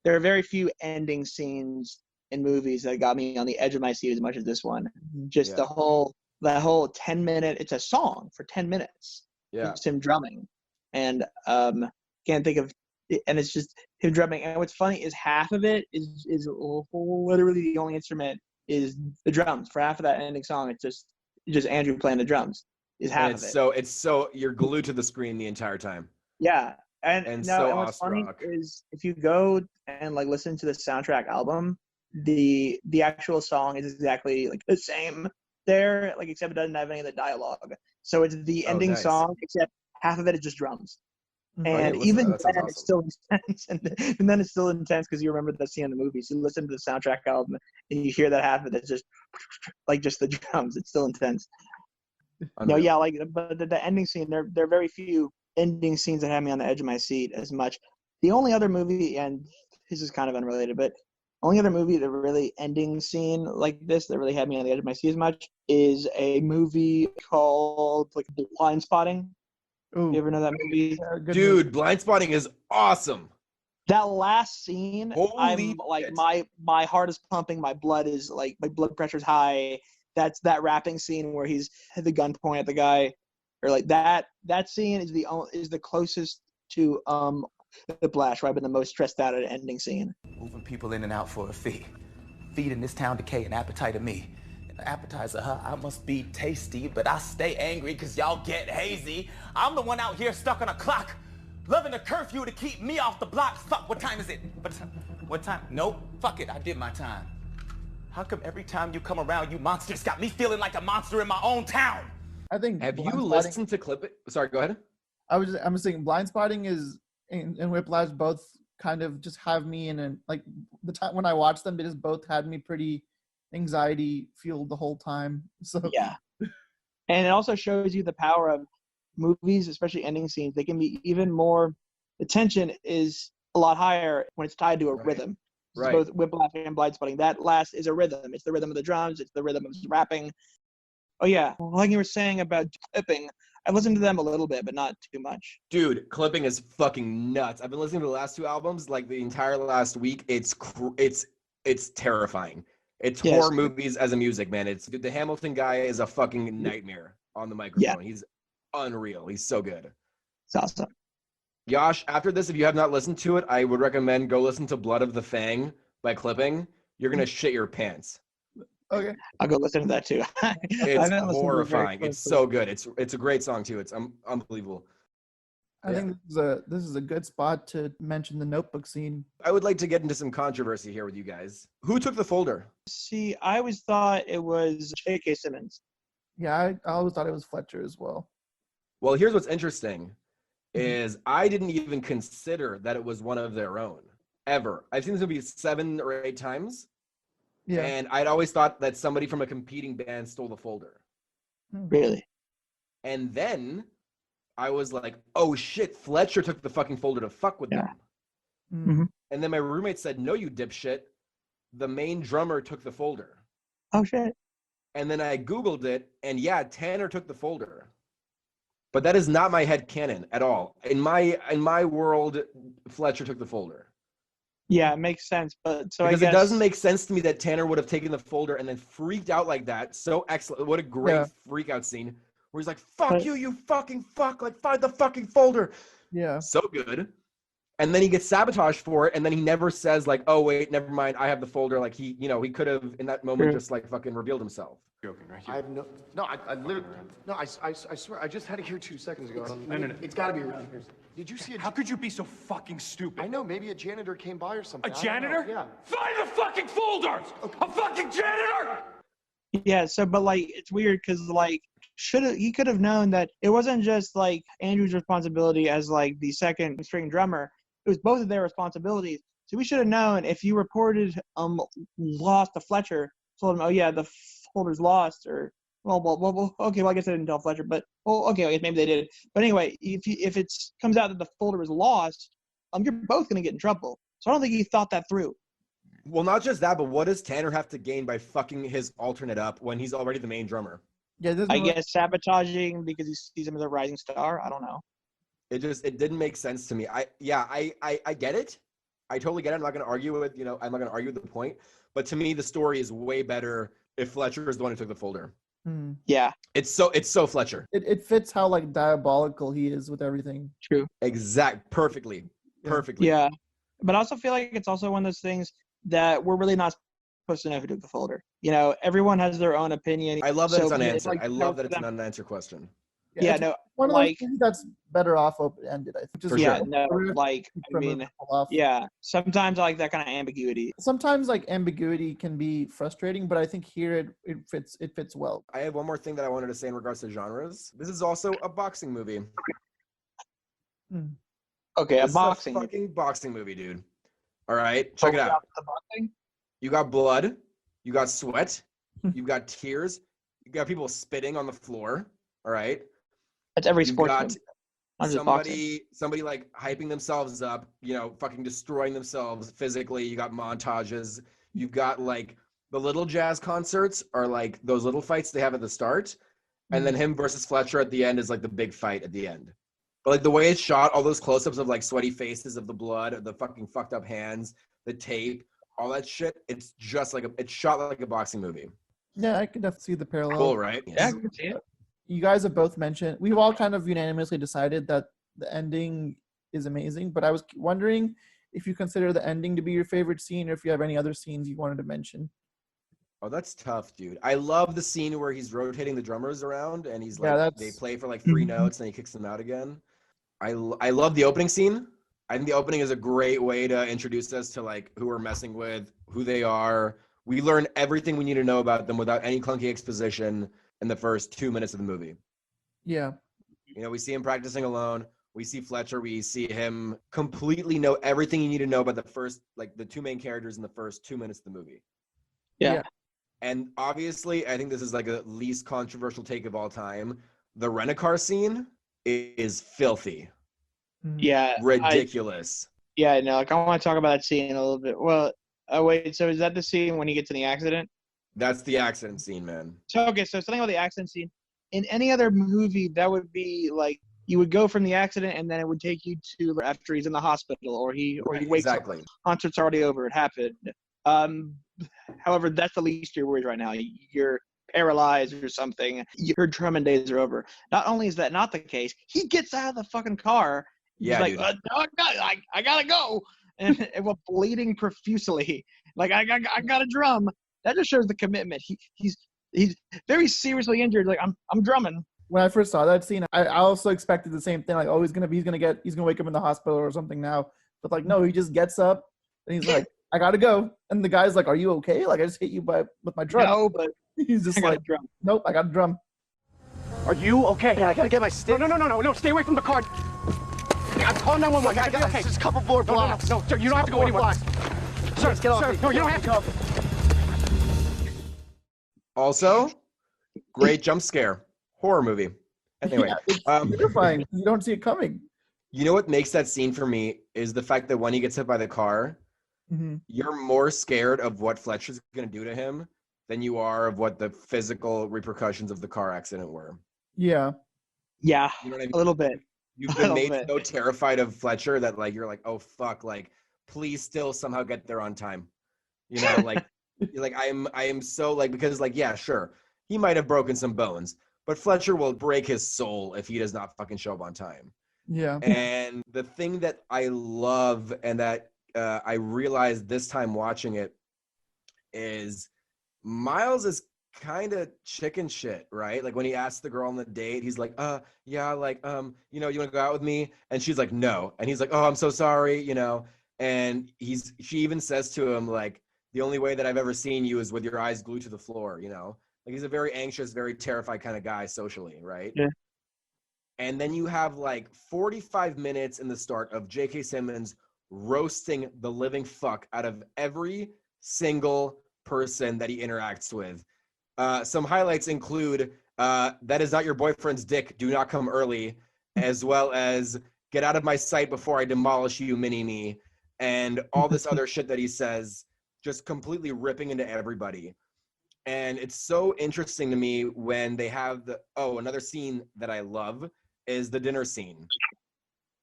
Speaker 4: There are very few ending scenes in movies that got me on the edge of my seat as much as this one. Just that whole 10-minute, it's a song for 10 minutes.
Speaker 3: Yeah.
Speaker 4: It's him drumming. And can't think of, and it's just him drumming. And what's funny is half of it is literally the only instrument is the drums. For half of that ending song, it's just Andrew playing the drums is half of it.
Speaker 3: So it's so you're glued to the screen the entire time.
Speaker 4: Yeah. And what's funny
Speaker 3: awestruck.
Speaker 4: is if you go and like listen to the soundtrack album, the actual song is exactly like the same there, like except it doesn't have any of the dialogue. So it's the ending song, except half of it is just drums. And even then, it's still intense. And then it's still intense because you remember that scene in the movie. So you listen to the soundtrack album and you hear that half of it, it's just like just the drums. It's still intense. No, yeah, like but the ending scene, there are very few ending scenes that have me on the edge of my seat as much. The only other movie, and this is kind of unrelated, but only other movie that really ending scene like this that really had me on the edge of my seat as much is a movie called like Blind Spotting.
Speaker 2: Ooh.
Speaker 4: You ever know that movie?
Speaker 3: Dude, Blind Spotting is awesome.
Speaker 4: That last scene,
Speaker 3: Holy
Speaker 4: I'm like
Speaker 3: shit.
Speaker 4: my heart is pumping, my blood is like my blood pressure's high. That's that rapping scene where he's had the gun point at the guy, or like that scene is the closest to Whiplash, where I've been the most stressed out at an ending scene.
Speaker 7: Moving people in and out for a fee. Feeding this town decay and appetite of me. And the appetizer, I must be tasty, but I stay angry cause y'all get hazy. I'm the one out here stuck on a clock, loving the curfew to keep me off the block. Fuck, what time is it? What time? Nope, fuck it, I did my time. How come every time you come around, you monsters got me feeling like a monster in my own town?
Speaker 2: I think.
Speaker 3: Have you listened to Clip It? Sorry, go ahead.
Speaker 2: I'm just saying, Blind Spotting is and Whiplash both kind of just have me in like the time when I watched them, they just both had me pretty anxiety fueled the whole time. So
Speaker 4: yeah, and it also shows you the power of movies, especially ending scenes. They can be even more. The tension is a lot higher when it's tied to a rhythm.
Speaker 3: Right.
Speaker 4: Both Whiplash and Blind Spotting. That last is a rhythm. It's the rhythm of the drums. It's the rhythm of rapping. Oh yeah, like you were saying about clipping. I've listened to them a little bit, but not too much.
Speaker 3: Dude, Clipping is fucking nuts. I've been listening to the last two albums like the entire last week. It's terrifying. It's horror movies as a music, man. Dude, the Hamilton guy is a fucking nightmare on the microphone. Yeah. He's unreal. He's so good.
Speaker 4: It's awesome.
Speaker 3: Yosh, after this, if you have not listened to it, I would recommend go listen to Blood of the Fang by Clipping. You're gonna shit your pants.
Speaker 2: Okay.
Speaker 4: I'll go listen to that too. I
Speaker 3: It's
Speaker 4: haven't listened to it very
Speaker 3: horrifying. It's
Speaker 4: closely.
Speaker 3: so good. It's a great song too. It's unbelievable.
Speaker 2: I think this is a good spot to mention the Notebook scene.
Speaker 3: I would like to get into some controversy here with you guys. Who took the folder?
Speaker 4: See, I always thought it was J.K. Simmons.
Speaker 2: Yeah, I always thought it was Fletcher as well.
Speaker 3: Well, here's what's interesting is I didn't even consider that it was one of their own ever. I've seen this movie 7 or 8 times.
Speaker 2: Yeah.
Speaker 3: And I'd always thought that somebody from a competing band stole the folder.
Speaker 4: Really?
Speaker 3: And then I was like, oh shit, Fletcher took the fucking folder to fuck with them.
Speaker 2: Mm.
Speaker 3: And then my roommate said, no, you dipshit. The main drummer took the folder.
Speaker 4: Oh shit.
Speaker 3: And then I Googled it, and yeah, Tanner took the folder. But that is not my head canon at all. In my world, Fletcher took the folder.
Speaker 4: Yeah, it makes sense. But so
Speaker 3: Because
Speaker 4: I guess
Speaker 3: it doesn't make sense to me that Tanner would have taken the folder and then freaked out like that. So excellent. What a great freak out scene where he's like, fuck
Speaker 4: But-
Speaker 3: you, you fucking fuck. Like, find the fucking folder.
Speaker 2: Yeah.
Speaker 3: So good. And then he gets sabotaged for it. And then he never says like, oh, wait, never mind. I have the folder. Like he could have in that moment
Speaker 4: True.
Speaker 3: just like fucking revealed himself.
Speaker 1: Joking, right?
Speaker 6: I have I literally, I swear, I just had it here 2 seconds ago.
Speaker 1: No.
Speaker 6: It's gotta be around here. Did you see
Speaker 5: How could you be so fucking stupid?
Speaker 6: I know, maybe a janitor came by or something.
Speaker 5: A
Speaker 6: I don't know.
Speaker 5: janitor?
Speaker 6: Yeah.
Speaker 5: Find the fucking folders! A fucking janitor!
Speaker 4: Yeah, so but like it's weird because like he could have known that it wasn't just like Andrew's responsibility as like the second string drummer. It was both of their responsibilities. So we should have known if you reported lost to Fletcher, told him, oh yeah, the folder's lost, or well, okay, well I guess I didn't tell Fletcher, but okay, I guess maybe they did. But anyway, if it comes out that the folder was lost, you're both gonna get in trouble. So I don't think he thought that through.
Speaker 3: Well, not just that, but what does Tanner have to gain by fucking his alternate up when he's already the main drummer?
Speaker 2: Yeah. This
Speaker 4: I guess sabotaging because he sees him as a rising star. I don't know.
Speaker 3: It didn't make sense to me. I get it. I totally get it. I'm not going to argue with, I'm not going to argue with the point. But to me, the story is way better if Fletcher is the one who took the folder.
Speaker 2: Mm.
Speaker 4: Yeah,
Speaker 3: It's so Fletcher.
Speaker 2: It fits how like diabolical he is with everything.
Speaker 4: true.
Speaker 3: Perfectly.
Speaker 4: Yeah, but I also feel like it's also one of those things that we're really not supposed to know who took the folder. Everyone has their own opinion.
Speaker 3: I love that it's
Speaker 4: So,
Speaker 3: unanswered.
Speaker 4: like,
Speaker 3: I love that it's
Speaker 4: them-
Speaker 3: an unanswered question.
Speaker 4: Yeah,
Speaker 2: it's
Speaker 4: no,
Speaker 2: one of
Speaker 4: like-
Speaker 2: those things that's better off open ended. I think. Just
Speaker 3: For
Speaker 4: yeah,
Speaker 3: sure.
Speaker 4: no, like I
Speaker 2: from
Speaker 4: mean,
Speaker 2: off.
Speaker 4: yeah. Sometimes I like that kind of ambiguity.
Speaker 2: Sometimes like ambiguity can be frustrating, but I think here it fits well.
Speaker 3: I have one more thing that I wanted to say in regards to genres. This is also a boxing movie.
Speaker 4: Okay,
Speaker 3: This
Speaker 4: a
Speaker 3: is
Speaker 4: boxing.
Speaker 3: a fucking boxing movie, dude. All right, check it out.
Speaker 4: The boxing?
Speaker 3: You got blood, you got sweat, you got tears, you got people spitting on the floor. All right.
Speaker 4: That's every
Speaker 3: You
Speaker 4: sport.
Speaker 3: got
Speaker 4: Not just boxing.
Speaker 3: somebody like hyping themselves up, fucking destroying themselves physically. You got montages. You've got like the little jazz concerts are like those little fights they have at the start. And then him versus Fletcher at the end is like the big fight at the end. But like the way it's shot, all those close-ups of like sweaty faces, of the blood, of the fucking fucked up hands, the tape, all that shit, it's just like it's shot like a boxing movie.
Speaker 2: Yeah, I could definitely see the parallel.
Speaker 3: Cool, right?
Speaker 4: Yeah, I can see it.
Speaker 2: You guys have both mentioned, we've all kind of unanimously decided that the ending is amazing, but I was wondering if you consider the ending to be your favorite scene or if you have any other scenes you wanted to mention.
Speaker 3: Oh, that's tough, dude. I love the scene where he's rotating the drummers around and he's
Speaker 2: Yeah,
Speaker 3: like,
Speaker 2: that's-
Speaker 3: they play for like 3 notes and he kicks them out again. I love the opening scene. I think the opening is a great way to introduce us to like who we're messing with, who they are. We learn everything we need to know about them without any clunky exposition in the first 2 minutes of the movie.
Speaker 2: Yeah.
Speaker 3: We see him practicing alone. We see Fletcher. We see him completely know everything you need to know about the 2 main characters in the first 2 minutes of the movie.
Speaker 4: Yeah.
Speaker 3: And obviously, I think this is like a least controversial take of all time. The rent-a-car scene is filthy,
Speaker 4: Yeah.
Speaker 3: ridiculous.
Speaker 4: I want to talk about that scene a little bit. Well, wait, so is that the scene when he gets in the accident?
Speaker 3: That's the accident scene, man.
Speaker 4: So something about the accident scene. In any other movie, that would be like you would go from the accident and then it would take you to after he's in the hospital or he wakes
Speaker 3: Exactly.
Speaker 4: up. Concert's already over. It happened. However, that's the least of your worries right now. You're paralyzed or something. Your Truman days are over. Not only is that not the case, he gets out of the fucking car.
Speaker 3: Yeah,
Speaker 4: He's like,
Speaker 3: dude.
Speaker 4: no, I gotta go. And bleeding profusely. Like, I got a drum. that just shows the commitment. He's very seriously injured. Like I'm drumming.
Speaker 2: When I first saw that scene, I also expected the same thing. Like, oh, he's gonna wake up in the hospital or something now. But like, no, he just gets up and he's like, I gotta go. And the guy's like, are you okay? Like, I just hit you with my drum.
Speaker 4: No, but
Speaker 2: He's just
Speaker 4: I got
Speaker 2: like,
Speaker 4: a drum.
Speaker 2: nope, I got a drum.
Speaker 8: Are you okay? Yeah, I gotta get my stick. No, stay away from the car. I'm calling 911. I gotta be okay.
Speaker 6: Just a couple more blocks.
Speaker 8: No, sir, you don't have to go anywhere. Sir,
Speaker 6: Get off
Speaker 8: sir,
Speaker 6: me.
Speaker 8: no, you don't have to.
Speaker 3: Also, great jump scare. Horror movie. Anyway,
Speaker 2: Yeah, it's terrifying. You don't see it coming.
Speaker 3: you know what makes that scene for me is the fact that when he gets hit by the car,
Speaker 2: Mm-hmm.
Speaker 3: you're more scared of what Fletcher's going to do to him than you are of what the physical repercussions of the car accident were.
Speaker 2: Yeah.
Speaker 4: Yeah,
Speaker 3: You know what I mean?
Speaker 4: a little bit.
Speaker 3: You've
Speaker 4: A
Speaker 3: been
Speaker 4: little
Speaker 3: made
Speaker 4: bit.
Speaker 3: so terrified of Fletcher that like you're like, oh fuck, like please still somehow get there on time. You know, like you're like I am so like because like yeah, sure, he might have broken some bones, but Fletcher will break his soul if he does not fucking show up on time.
Speaker 2: Yeah.
Speaker 3: And the thing that I love and that I realized this time watching it is Miles is kind of chicken shit, right? Like when he asks the girl on the date, he's like, yeah, like, you want to go out with me? And she's like, no. And he's like, oh, I'm so sorry, and she even says to him, like, the only way that I've ever seen you is with your eyes glued to the floor, like he's a very anxious, very terrified kind of guy socially, right?
Speaker 4: Yeah.
Speaker 3: And then you have like 45 minutes in the start of J.K. Simmons roasting the living fuck out of every single person that he interacts with. Some highlights include that is not your boyfriend's dick, do not come early, as well as get out of my sight before I demolish you, mini-me, and all this other shit that he says, just completely ripping into everybody. And it's so interesting to me when they have another scene that I love is the dinner scene.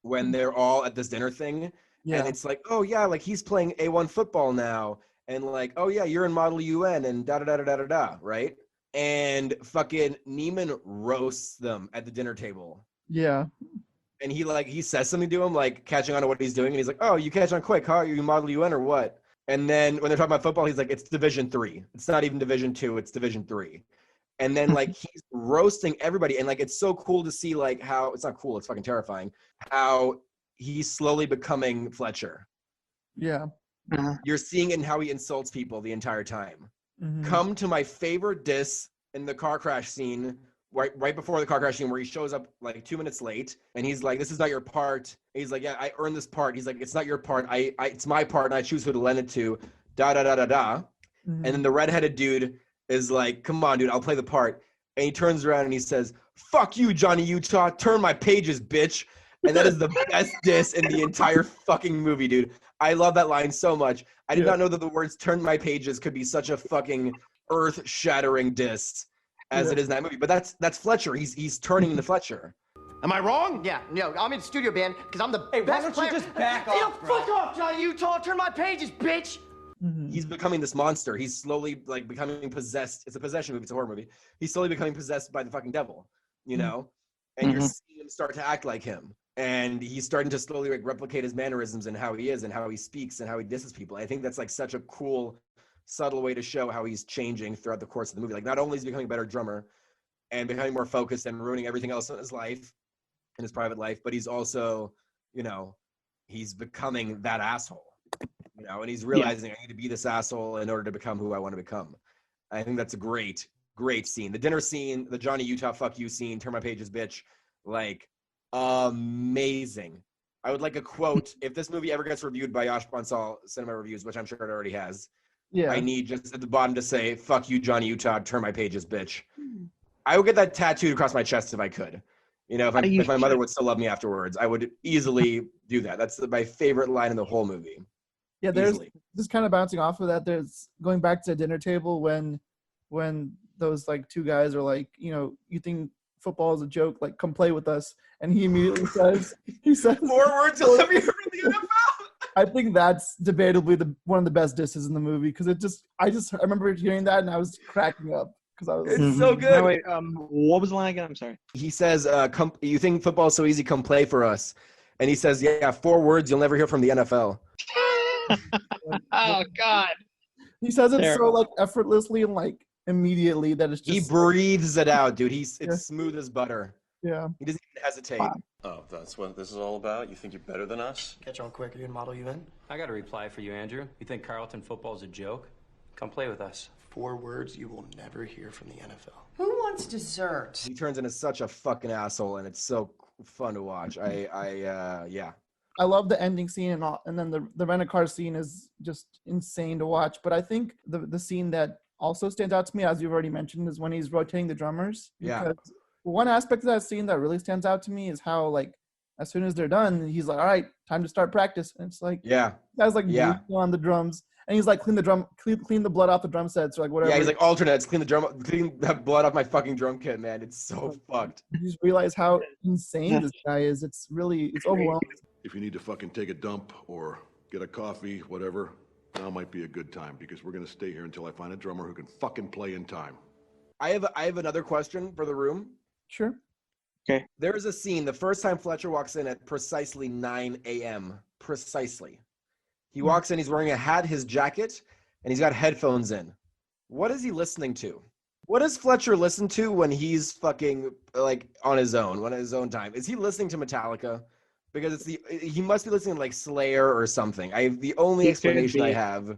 Speaker 3: When they're all at this dinner thing,
Speaker 2: Yeah.
Speaker 3: and it's like, oh yeah, like he's playing A1 football now, and like, oh yeah, you're in Model UN and da-da-da-da-da-da, right? And fucking Neiman roasts them at the dinner table.
Speaker 2: Yeah.
Speaker 3: And he says something to him, like catching on to what he's doing, and he's like, oh, you catch on quick, huh? Are you Model UN or what? And then when they're talking about football, he's like, it's Division 3. It's not even Division 2, it's Division 3. And then like he's roasting everybody, and like it's so cool to see like how it's not cool, it's fucking terrifying, how he's slowly becoming Fletcher.
Speaker 2: Yeah.
Speaker 3: You're seeing in how he insults people the entire time.
Speaker 2: Mhm.
Speaker 3: Come to my favorite diss in the car crash scene, right before the car crash scene, where he shows up like 2 minutes late, and he's like, "This is not your part." And he's like, "Yeah, I earned this part." He's like, "It's not your part. It's my part, and I choose who to lend it to." Da da da da da.
Speaker 2: Mhm.
Speaker 3: And then the redheaded dude is like, "Come on, dude, I'll play the part." And he turns around and he says, "Fuck you, Johnny Utah. Turn my pages, bitch." And that is the best diss in the entire fucking movie, dude. I love that line so much. I did not know that the words "turn my pages" could be such a fucking earth-shattering diss as it is in that movie. But that's Fletcher. He's turning into Fletcher.
Speaker 8: Am I wrong?
Speaker 6: Yeah, no, I'm in studio band because I'm the
Speaker 8: Hey,
Speaker 6: best
Speaker 8: why don't
Speaker 6: player.
Speaker 8: you just back
Speaker 6: Hey,
Speaker 8: off,
Speaker 6: yo,
Speaker 8: bro?
Speaker 6: fuck off, Johnny Utah. Turn my pages, bitch.
Speaker 2: Mhm.
Speaker 3: He's becoming this monster. He's slowly like becoming possessed. It's a possession movie. It's a horror movie. He's slowly becoming possessed by the fucking devil, and you're seeing him start to act like him. And he's starting to slowly like replicate his mannerisms and how he is and how he speaks and how he disses people. I think that's like such a cool, subtle way to show how he's changing throughout the course of the movie. Like not only is he becoming a better drummer and becoming more focused and ruining everything else in his life, in his private life, but he's also, he's becoming that asshole, and he's realizing I need to be this asshole in order to become who I want to become. I think that's a great, great scene. The dinner scene, the Johnny Utah fuck you scene, turn my pages, bitch, like amazing. I would like a quote. If this movie ever gets reviewed by Yash Bansal Cinema Reviews, which I'm sure it already has,
Speaker 2: Yeah.
Speaker 3: I need just at the bottom to say, fuck you, Johnny Utah, turn my pages, bitch. I would get that tattooed across my chest if I could. If my mother would still love me afterwards, I would easily do that. That's my favorite line in the whole movie.
Speaker 2: Yeah, there's
Speaker 3: Easily.
Speaker 2: just kind of bouncing off of that. There's going back to the dinner table when those like two guys are like, you think football is a joke, like come play with us, and he immediately says, 4
Speaker 3: words you'll ever hear from the NFL.
Speaker 2: I think that's debatably one of the best disses in the movie because I remember hearing that and I was cracking up because I was.
Speaker 3: It's so good.
Speaker 4: No, wait, what was the line again? I'm sorry.
Speaker 3: He says, you think football is so easy, come play for us. And he says, yeah, 4 words you'll never hear from the NFL.
Speaker 4: Oh God.
Speaker 2: He says it so
Speaker 4: Terrible.
Speaker 2: like effortlessly and like immediately that it's
Speaker 3: He
Speaker 2: just
Speaker 3: breathes it out, dude. It's
Speaker 2: Yeah.
Speaker 3: smooth as butter.
Speaker 2: yeah.
Speaker 3: He doesn't even hesitate.
Speaker 2: Wow.
Speaker 9: Oh, that's what this is all about? You think you're better than us?
Speaker 6: Catch on quick, are you gonna model you in?
Speaker 10: I got a reply for you, Andrew. You think Carlton football's a joke? Come play with us.
Speaker 6: 4 words you will never hear from the NFL.
Speaker 11: Who wants dessert?
Speaker 3: He turns into such a fucking asshole, and it's so fun to watch. Yeah.
Speaker 2: I love the ending scene and all, and then the rent-a-car scene is just insane to watch. But I think the scene that also stands out to me, as you've already mentioned, is when he's rotating the drummers.
Speaker 3: Yeah.
Speaker 2: Because one aspect of that scene that really stands out to me is how like as soon as they're done, he's like, "All right, time to start practice." And it's like,
Speaker 3: Yeah.
Speaker 2: guys like
Speaker 3: Yeah.
Speaker 2: on the drums, and he's like, clean the blood off the drum sets or like whatever.
Speaker 3: Yeah, he's like alternates, clean the blood off my fucking drum kit, man. It's so fucked.
Speaker 2: You just realize how insane this guy is. It's overwhelming.
Speaker 1: If you need to fucking take a dump or get a coffee, whatever, now might be a good time because we're gonna stay here until I find a drummer who can fucking play in time.
Speaker 3: I have another question for the room.
Speaker 2: Sure.
Speaker 3: There is a scene, the first time Fletcher walks in at precisely 9 a.m. Precisely. He walks in, he's wearing a hat, his jacket, and he's got headphones in. What is he listening to? What does Fletcher listen to when he's fucking like on his own time? Is he listening to Metallica? Because he must be listening to like Slayer or something. The only explanation I have.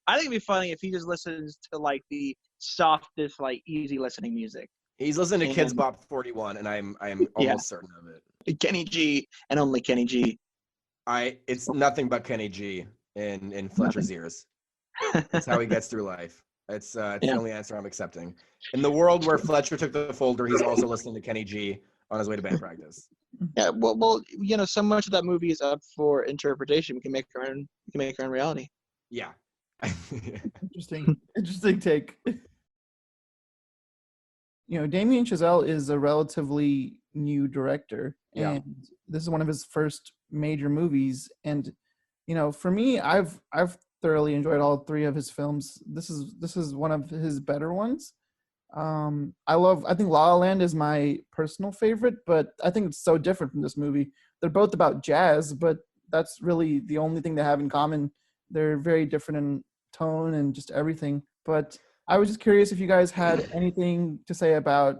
Speaker 4: I think it'd be funny if he just listens to like the softest, like easy listening music.
Speaker 3: He's listening to Kids Bop 41, and I am almost certain of it.
Speaker 4: Kenny G and only Kenny G.
Speaker 3: It's nothing but Kenny G in Fletcher's ears. That's how he gets through life. It's the only answer I'm accepting. In the world where Fletcher took the folder, he's also listening to Kenny G on his way to band practice.
Speaker 4: Yeah, well, so much of that movie is up for interpretation. We can make our own reality.
Speaker 3: Yeah.
Speaker 2: Interesting take. Damien Chazelle is a relatively new director, and this is one of his first major movies. And for me, I've thoroughly enjoyed all 3 of his films. This is one of his better ones. I think La La Land is my personal favorite, but I think it's so different from this movie. They're both about jazz, but that's really the only thing they have in common. They're very different in tone and just everything. But I was just curious if you guys had anything to say about,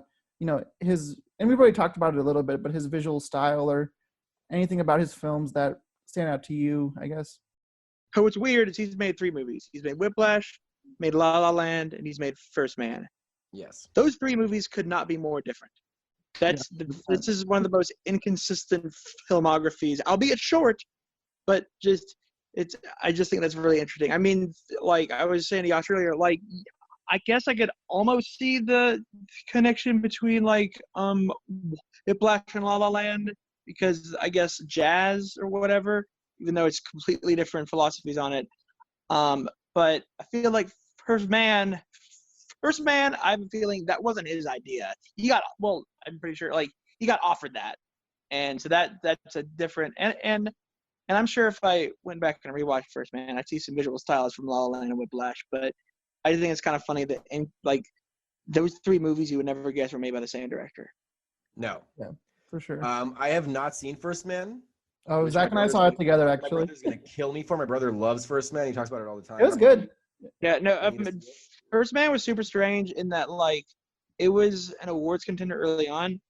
Speaker 2: his, and we've already talked about it a little bit, but his visual style or anything about his films that stand out to you, I guess.
Speaker 4: So what's weird is he's made 3 movies. He's made Whiplash, made La La Land, and he's made First Man.
Speaker 3: Yes.
Speaker 4: Those 3 movies could not be more different. This is one of the most inconsistent filmographies, albeit short, but I just think that's really interesting. I mean, like I was saying to Yash earlier, like I guess I could almost see the connection between like Whiplash and La La Land, because I guess jazz or whatever, even though it's completely different philosophies on it. But I feel like First Man, I have a feeling that wasn't his idea. I'm pretty sure like he got offered that. And so that's a different, and I'm sure if I went back and rewatched First Man, I'd see some visual styles from La La Land and Whiplash. But I think it's kind of funny that those 3 movies you would never guess were made by the same director.
Speaker 3: No.
Speaker 2: Yeah, for sure.
Speaker 3: I have not seen First Man.
Speaker 2: Oh, Zach and I saw it together, actually.
Speaker 3: My brother's gonna kill me for. My brother loves First Man. He talks about it all the time.
Speaker 2: It was good.
Speaker 4: Yeah, no. First Man was super strange in that like it was an awards contender early on,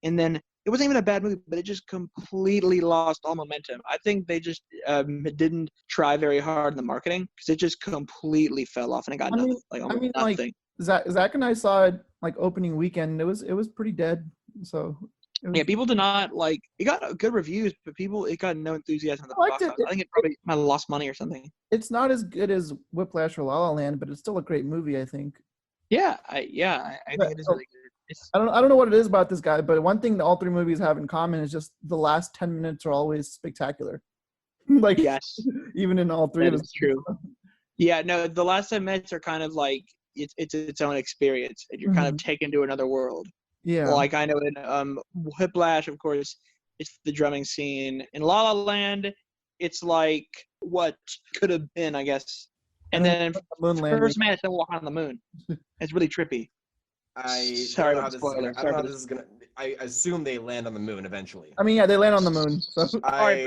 Speaker 4: and then it wasn't even a bad movie, but it just completely lost all momentum. I think they just didn't try very hard in the marketing because it just completely fell off and it got nothing. Nothing.
Speaker 2: Zach and I saw it like opening weekend. It was pretty dead. So
Speaker 4: people did not like it. Got good reviews, but it got no enthusiasm. I think it probably might have lost money or something.
Speaker 2: It's not as good as Whiplash or La La Land, but it's still a great movie, I think.
Speaker 4: Yeah, I think it is really good.
Speaker 2: I don't know what it is about this guy, but one thing that all 3 movies have in common is just the last 10 minutes are always spectacular. Like
Speaker 4: yes,
Speaker 2: even in all 3 of them.
Speaker 4: That's true. Yeah, no, the last 10 minutes are kind of like it's its own experience, and you're kind of taken to another world.
Speaker 2: Yeah.
Speaker 4: Like I know in Whiplash, of course, it's the drumming scene. In La La Land, it's like what could have been, I guess. And then First Man, it's them walking on the moon. It's really trippy.
Speaker 3: I don't know how this is gonna. I assume they land on the moon eventually.
Speaker 2: I mean, yeah, they land on the moon. So
Speaker 3: I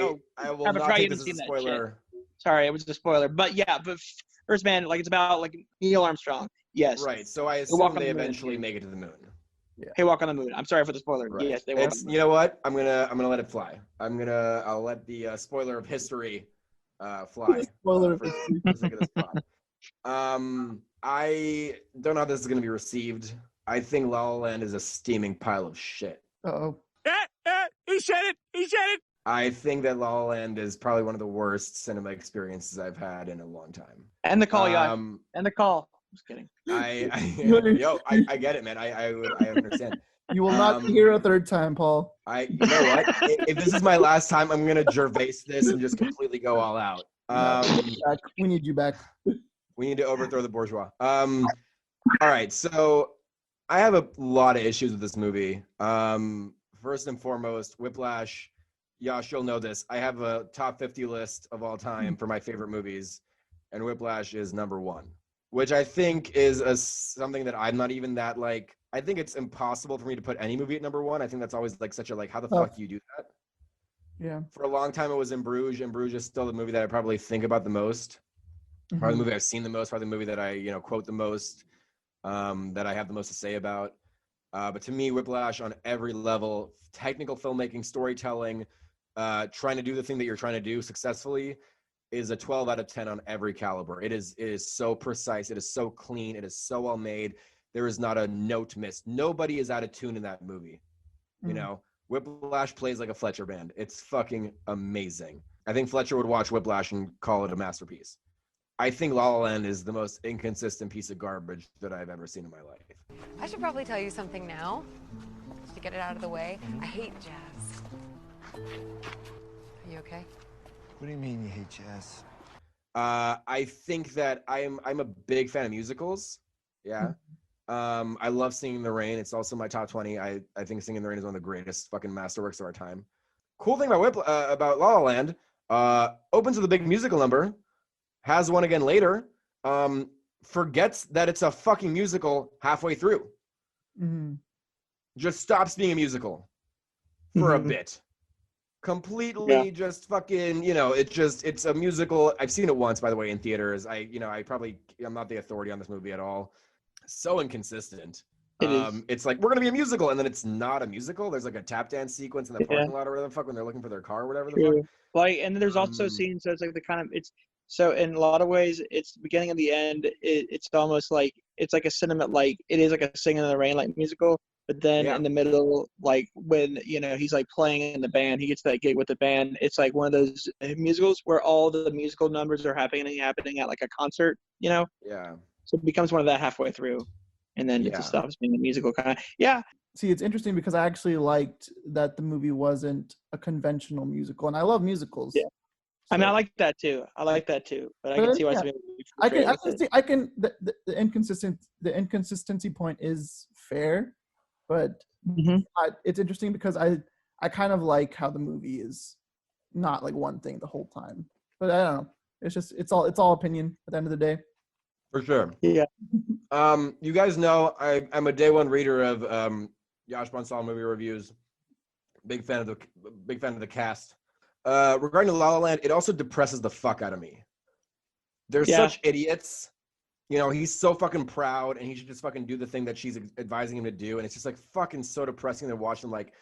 Speaker 3: will not take this as a spoiler.
Speaker 4: Sorry, it was a spoiler. But yeah, but First Man, like it's about like Neil Armstrong. Yes.
Speaker 3: Right. So I
Speaker 4: Walk
Speaker 3: assume
Speaker 4: on
Speaker 3: they
Speaker 4: the Moon.
Speaker 3: eventually make it to the moon.
Speaker 4: Hey, Walk on the Moon. I'm sorry for the spoiler.
Speaker 3: Right.
Speaker 4: Yes, they walk on
Speaker 3: It's
Speaker 4: the moon.
Speaker 3: you know what? I'm gonna let it fly. I'll let the spoiler of history fly.
Speaker 2: Spoiler of
Speaker 3: For
Speaker 2: history.
Speaker 3: the sake of this pod. I don't know how this is gonna be received. I think La La Land is a steaming pile of shit.
Speaker 2: Uh-oh.
Speaker 5: He said it. He said it.
Speaker 3: I think that La La Land is probably one of the worst cinema experiences I've had in a long time.
Speaker 4: And the call, Yash. And the call. Just kidding.
Speaker 3: I get it, man. I understand.
Speaker 2: You will not be here a third time, Paul.
Speaker 3: You know what? If this is my last time, I'm gonna Gervais this and just completely go all out.
Speaker 2: We need you back.
Speaker 3: We need to overthrow the bourgeois. All right, so I have a lot of issues with this movie. First and foremost, Whiplash. Yash, you'll know this. I have a top 50 list of all time for my favorite movies, and Whiplash is number 1, which I think is something that I'm not even that like. I think it's impossible for me to put any movie at number 1. I think that's always like such a like, how the fuck do you do that?
Speaker 2: Yeah.
Speaker 3: For a long time, it was In Bruges. In Bruges is still the movie that I probably think about the most. Probably the movie I've seen the most. Probably the movie that I quote the most. That I have the most to say about. But to me, Whiplash on every level, technical filmmaking, storytelling, trying to do the thing that you're trying to do successfully, is a 12 out of 10 on every caliber. It is so precise. It is so clean. It is so well made. There is not a note missed. Nobody is out of tune in that movie. You know, Whiplash plays like a Fletcher band. It's fucking amazing. I think Fletcher would watch Whiplash and call it a masterpiece. I think La La Land is the most inconsistent piece of garbage that I've ever seen in my life.
Speaker 12: I should probably tell you something now, just to get it out of the way. I hate jazz. Are you okay?
Speaker 13: What do you mean you hate jazz?
Speaker 3: I think that I'm a big fan of musicals. Yeah. I love Singing in the Rain. It's also my top 20. I think Singing in the Rain is one of the greatest fucking masterworks of our time. Cool thing about La La Land, opens with a big musical number, has one again later, forgets that it's a fucking musical halfway through. Just stops being a musical for a bit. Completely just fucking, it's a musical. I've seen it once, by the way, in theaters. I'm not the authority on this movie at all. So inconsistent. It's like, we're going to be a musical, and then it's not a musical. There's like a tap dance sequence in the parking lot or whatever the fuck when they're looking for their car or whatever the fuck.
Speaker 4: Like, and then there's also scenes, so it's like the kind of, so in a lot of ways, it's the beginning and the end. It's almost like, it's like a cinema, like, it is like a Singing in the Rain, like musical. But then in the middle, like when, he's like playing in the band, he gets that gig with the band. It's like one of those musicals where all the musical numbers are happening at like a concert, Yeah. So it becomes one of that halfway through. And then it just stops being a musical kind of,
Speaker 2: See, it's interesting because I actually liked that the movie wasn't a conventional musical. And I love musicals.
Speaker 4: Yeah. I mean, I like that too. But I can see why it's being
Speaker 2: the inconsistency point is fair, but it's interesting because I kind of like how the movie is not like one thing the whole time. But I don't know. It's all opinion at the end of the day.
Speaker 3: For sure.
Speaker 4: Yeah.
Speaker 3: You guys know I'm a day one reader of Yash Bansal movie reviews. Big fan of the cast. Regarding La La Land, it also depresses the fuck out of me. They're such idiots. He's so fucking proud, and he should just fucking do the thing that she's advising him to do. And it's just like fucking so depressing to watch them. Like,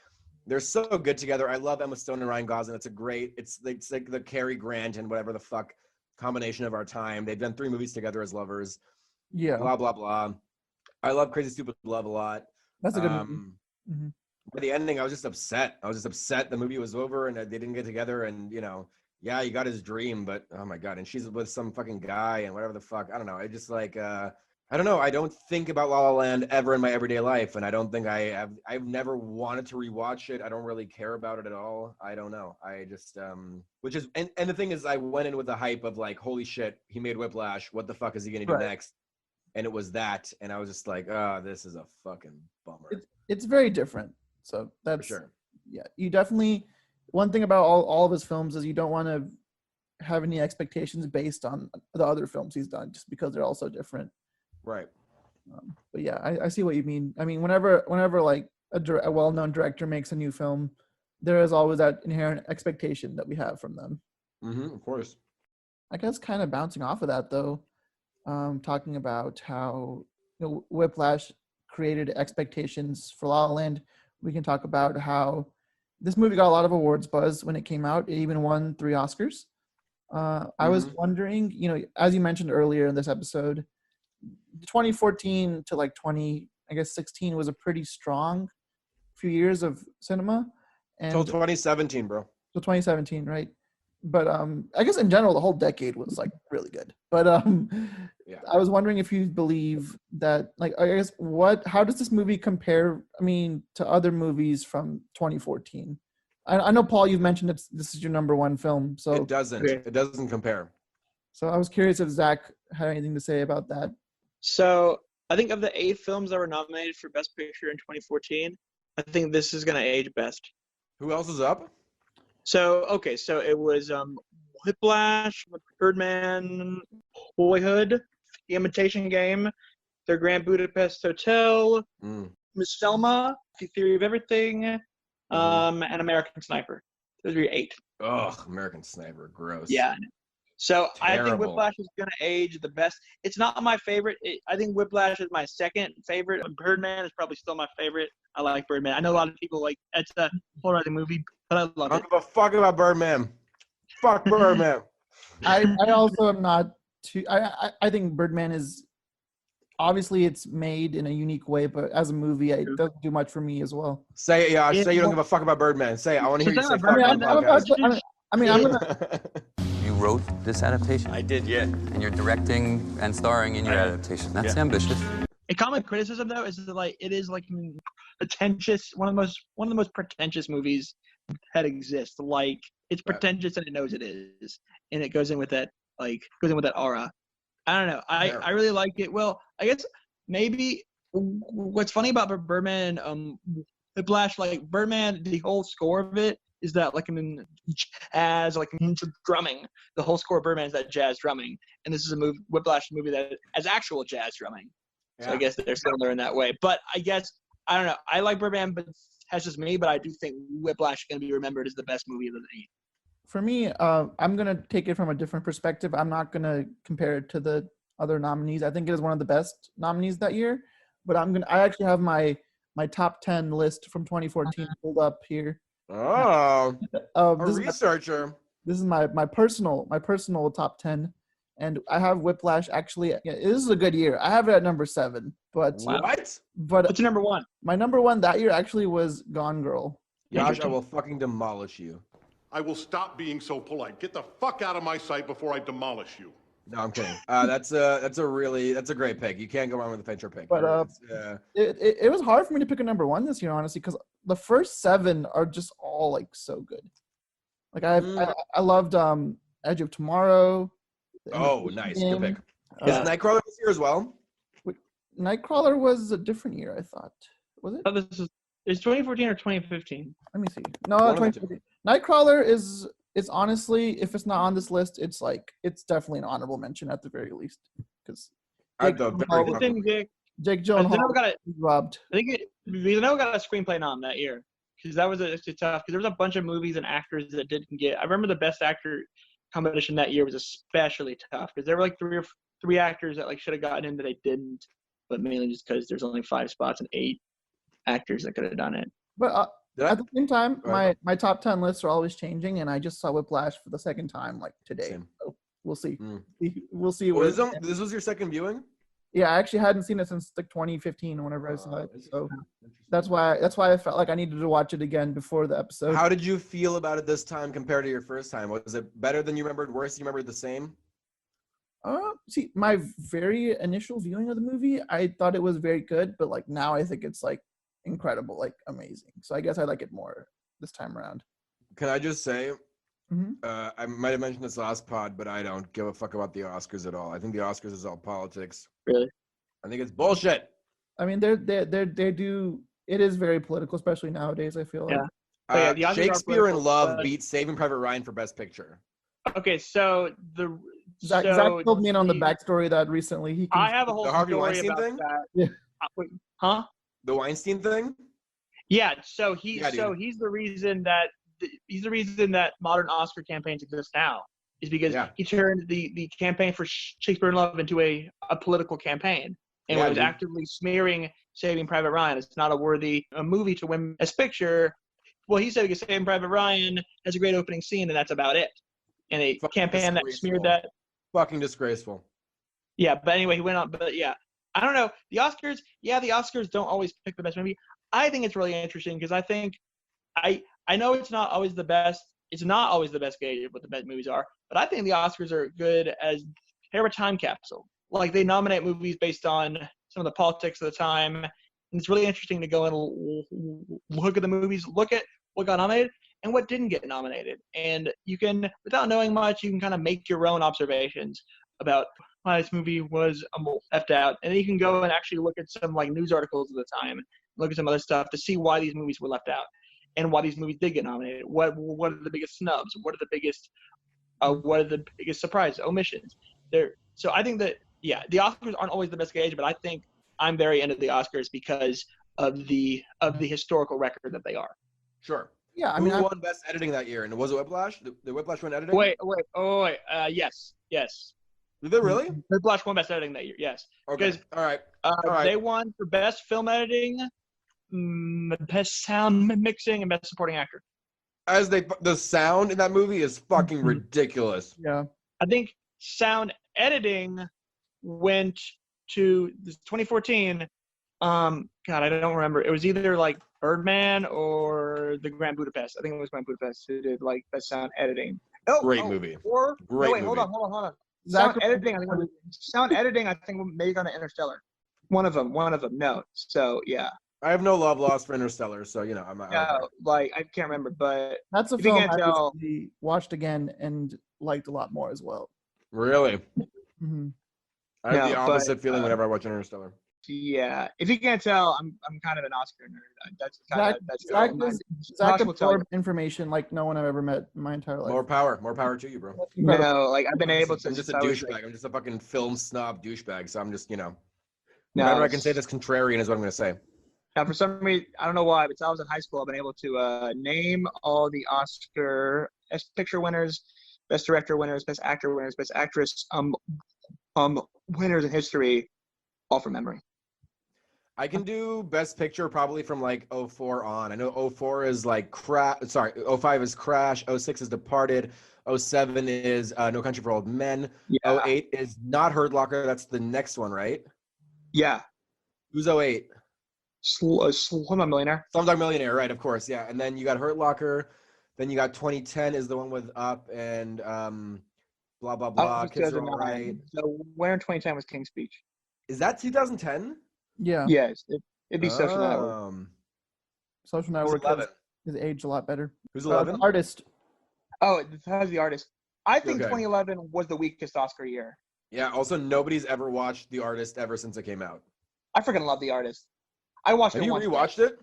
Speaker 3: they're so good together. I love Emma Stone and Ryan Gosling. It's like the Cary Grant and whatever the fuck combination of our time. They've done 3 movies together as lovers.
Speaker 2: Yeah.
Speaker 3: Blah blah blah. I love Crazy Stupid Love a lot.
Speaker 2: That's a good movie.
Speaker 3: By the ending, I was just upset. The movie was over and they didn't get together. And he got his dream, but oh my god, and she's with some fucking guy and whatever the fuck. I don't know. I just like I don't know. I don't think about La La Land ever in my everyday life, and I don't think I've never wanted to rewatch it. I don't really care about it at all. I don't know. I just which is and the thing is, I went in with the hype of like, holy shit, he made Whiplash. What the fuck is he gonna do next? And it was that, and I was just like, oh, this is a fucking bummer.
Speaker 2: It's very different. So that's
Speaker 3: for sure.
Speaker 2: Yeah, you definitely. One thing about all of his films is you don't want to have any expectations based on the other films he's done, just because they're all so different.
Speaker 3: Right.
Speaker 2: But yeah, I see what you mean. I mean, whenever like a well-known director makes a new film, there is always that inherent expectation that we have from them.
Speaker 3: Of course.
Speaker 2: I guess kind of bouncing off of that though, talking about how Whiplash created expectations for La La Land. We can talk about how this movie got a lot of awards buzz when it came out. It even won 3 Oscars. I was wondering, as you mentioned earlier in this episode, 2014 to like 16 was a pretty strong few years of cinema.
Speaker 3: Until 2017, bro.
Speaker 2: So 2017, right? But I guess in general, the whole decade was like really good. But
Speaker 3: Yeah.
Speaker 2: I was wondering if you believe that, like, I guess how does this movie compare? I mean, to other movies from 2014? I know, Paul, you've mentioned this is your number 1 film, so
Speaker 3: It doesn't compare.
Speaker 2: So I was curious if Zach had anything to say about that.
Speaker 4: So I think of the 8 films that were nominated for Best Picture in 2014, I think this is going to age best.
Speaker 3: Who else is up?
Speaker 4: So it was Whiplash, Birdman, Boyhood, The Imitation Game, The Grand Budapest Hotel, Miss Selma, The Theory of Everything, and American Sniper. Those are your 8.
Speaker 3: Ugh, American Sniper, gross.
Speaker 4: Yeah. So I think
Speaker 3: Terrible.
Speaker 4: Whiplash is going to age the best. It's not my favorite. I think Whiplash is my second favorite. Birdman is probably still my favorite. I like Birdman. I know a lot of people like it's a polarizing movie, but I love
Speaker 3: I
Speaker 4: it.
Speaker 3: don't give a fuck about Birdman. Fuck Birdman.
Speaker 2: I also am not too. I think Birdman is obviously it's made in a unique way, but as a movie, it doesn't do much for me as well.
Speaker 3: Say it, yeah. Say you don't give a fuck about Birdman. Say it. I want to hear you say fuck
Speaker 2: I'm
Speaker 3: on podcast.
Speaker 2: gonna.
Speaker 14: You wrote this adaptation?
Speaker 9: I did, yeah.
Speaker 14: And you're directing and starring in your adaptation. That's ambitious.
Speaker 4: A common criticism though is that like it is like pretentious, one of the most pretentious movies that exist. Like it's pretentious and it knows it is, and it goes in with that aura. I don't know. I really like it. Well, I guess maybe what's funny about Birdman, Whiplash, like Birdman, the whole score of it is that like jazz, like drumming. The whole score of Birdman is that jazz drumming, and this is a Whiplash movie that has actual jazz drumming. So I guess they're similar in that way. But I guess I don't know. I like Birdman, but that's just me. But I do think Whiplash is going to be remembered as the best movie of the 8.
Speaker 2: For me, I'm gonna take it from a different perspective. I'm not gonna compare it to the other nominees. I think it is one of the best nominees that year. But I actually have my top 10 list from 2014 pulled up here.
Speaker 3: Oh, a
Speaker 2: this
Speaker 3: researcher.
Speaker 2: This is my personal top 10, and I have Whiplash. Actually, this is a good year. I have it at number 7. But
Speaker 3: what?
Speaker 2: But
Speaker 4: what's your number 1?
Speaker 2: My number 1 that year actually was Gone Girl.
Speaker 3: Josh, I will fucking demolish you.
Speaker 1: I will stop being so polite. Get the fuck out of my sight before I demolish you.
Speaker 3: No, I'm kidding. That's a great pick. You can't go wrong with a Fincher pick.
Speaker 2: But it was hard for me to pick a number 1 this year, honestly, because the first 7 are just all like so good. Like I loved Edge of Tomorrow.
Speaker 3: Oh, nice. Good pick. Is Nightcrawler this year as well?
Speaker 2: Nightcrawler was a different year, I thought. Was it?
Speaker 4: Oh, is 2014 or 2015?
Speaker 2: Let me see. No, 2014. Nightcrawler is honestly, if it's not on this list, it's definitely an honorable mention at the very least. Because Jake Gyllenhaal got robbed.
Speaker 4: I think Villeneuve got a screenplay nom that year because that was actually tough. Because there was a bunch of movies and actors that didn't get. I remember the best actor competition that year was especially tough because there were like three actors that like should have gotten in that they didn't, but mainly just because there's only 5 spots and 8 actors that could have done it.
Speaker 2: But at the same time, my top 10 lists are always changing, and I just saw Whiplash for the second time like today. So we'll see. We'll see.
Speaker 3: This was your second viewing?
Speaker 2: Yeah, I actually hadn't seen it since like 2015 or whenever I saw it. So that's why I felt like I needed to watch it again before the episode.
Speaker 3: How did you feel about it this time compared to your first time? Was it better than you remembered? Worse? You remembered the same?
Speaker 2: See, my very initial viewing of the movie, I thought it was very good, but like now I think it's like incredible, like amazing. So I guess I like it more this time around.
Speaker 3: Can I just say, I might have mentioned this last pod, but I don't give a fuck about the Oscars at all. I think the Oscars is all politics.
Speaker 4: Really?
Speaker 3: I think it's bullshit.
Speaker 2: I mean, they do. It is very political, especially nowadays. I feel like.
Speaker 4: The Oscars
Speaker 3: Shakespeare in Love beat Saving Private Ryan for Best Picture.
Speaker 4: Okay, so
Speaker 2: Zach filled me in on the backstory that recently
Speaker 4: I have a whole
Speaker 3: the Harvey
Speaker 4: story
Speaker 3: Weinstein
Speaker 4: about
Speaker 3: thing.
Speaker 4: that.
Speaker 2: Yeah.
Speaker 4: Wait, huh?
Speaker 3: The Weinstein thing.
Speaker 4: Yeah. So he's the reason that modern Oscar campaigns exist now. is because
Speaker 3: Yeah.
Speaker 4: he turned the campaign for Shakespeare in Love into a political campaign and
Speaker 3: Yeah,
Speaker 4: was
Speaker 3: dude.
Speaker 4: actively smearing Saving Private Ryan. It's not a movie to win Best Picture. Well, he said because Saving Private Ryan has a great opening scene and that's about it. And a campaign that smeared that.
Speaker 3: Fucking disgraceful.
Speaker 4: Yeah, but anyway, he went on. But yeah, I don't know. The Oscars don't always pick the best movie. I think it's really interesting because I think I know it's not always the best. It's not always the best gauge of what the best movies are, but I think the Oscars are good as they're a time capsule. Like they nominate movies based on some of the politics of the time, and it's really interesting to go and look at the movies, look at what got nominated and what didn't get nominated, and you can, without knowing much, you can kind of make your own observations about why this movie was left out, and then you can go and actually look at some like news articles of the time, look at some other stuff to see why these movies were left out and why these movies did get nominated. What are the biggest snubs? What are the biggest surprises, omissions? So I think that the Oscars aren't always the best gauge, but I think I'm very into the Oscars because of the historical record that they are.
Speaker 3: Sure.
Speaker 2: Yeah, I
Speaker 3: Who
Speaker 2: mean,
Speaker 3: won Best Editing that year? And was it Whiplash? The Whiplash won editing?
Speaker 4: Wait. Yes.
Speaker 3: Did they really?
Speaker 4: Whiplash won Best Editing that year. Yes.
Speaker 3: Okay.
Speaker 4: Because
Speaker 3: All right.
Speaker 4: they won for Best Film Editing, Best Sound Mixing, and Best Supporting Actor.
Speaker 3: The sound in that movie is fucking ridiculous.
Speaker 2: Yeah.
Speaker 4: I think sound editing went to 2014. God, I don't remember. It was either like Birdman or the Grand Budapest. I think it was Grand Budapest who did like best sound editing.
Speaker 3: Great movie.
Speaker 4: Or
Speaker 3: Great
Speaker 4: no, wait,
Speaker 3: movie.
Speaker 4: hold on. Sound editing. I think maybe gone to Interstellar. One of them. No. So yeah.
Speaker 3: I have no love lost for Interstellar, so you know I'm.
Speaker 4: Like I can't remember, but
Speaker 2: That's a
Speaker 4: if you
Speaker 2: film
Speaker 4: can't
Speaker 2: I
Speaker 4: tell,
Speaker 2: recently watched again and liked a lot more as well.
Speaker 3: Really?
Speaker 2: Mm-hmm.
Speaker 3: I have
Speaker 4: No,
Speaker 3: the opposite
Speaker 4: but,
Speaker 3: feeling whenever I watch Interstellar.
Speaker 4: Yeah, if you can't tell, I'm kind of an Oscar nerd. That's kind of
Speaker 2: Zach absorbed information like no one I've ever met in my entire life.
Speaker 3: More power to you, bro.
Speaker 4: No, like I've been able to.
Speaker 3: I'm just a douchebag. I'm just a fucking film snob douchebag. So I'm just,
Speaker 4: No,
Speaker 3: whatever I can say that's contrarian is what I'm gonna say.
Speaker 4: Now, for some reason, I don't know why, but since I was in high school, I've been able to name all the Oscar Best Picture winners, Best Director winners, Best Actor winners, Best Actress winners in history, all from memory.
Speaker 3: I can do Best Picture probably from like 04 on. I know 04 is like 05 is Crash, 06 is Departed, 07 is No Country for Old Men, 08 is not Hurt Locker. That's the next one, right?
Speaker 4: Yeah.
Speaker 3: Who's 08?
Speaker 4: Slumdog Millionaire.
Speaker 3: Slumdog Millionaire, right? Of course, yeah. And then you got Hurt Locker. Then you got 2010 is the one with Up and blah blah blah. Kids Are All Right.
Speaker 4: The winner in 2010 was King's Speech.
Speaker 3: Is that 2010?
Speaker 2: Yeah.
Speaker 4: Yes, it'd be Social Network.
Speaker 2: Social Network has aged a lot better.
Speaker 3: Who's 11?
Speaker 2: Artist.
Speaker 4: Oh, how's the artist? I think 2011 was the weakest Oscar year.
Speaker 3: Yeah. Also, nobody's ever watched The Artist ever since it came out.
Speaker 4: I freaking love The Artist. I watched
Speaker 3: Have
Speaker 4: it
Speaker 3: you
Speaker 4: once.
Speaker 3: rewatched it?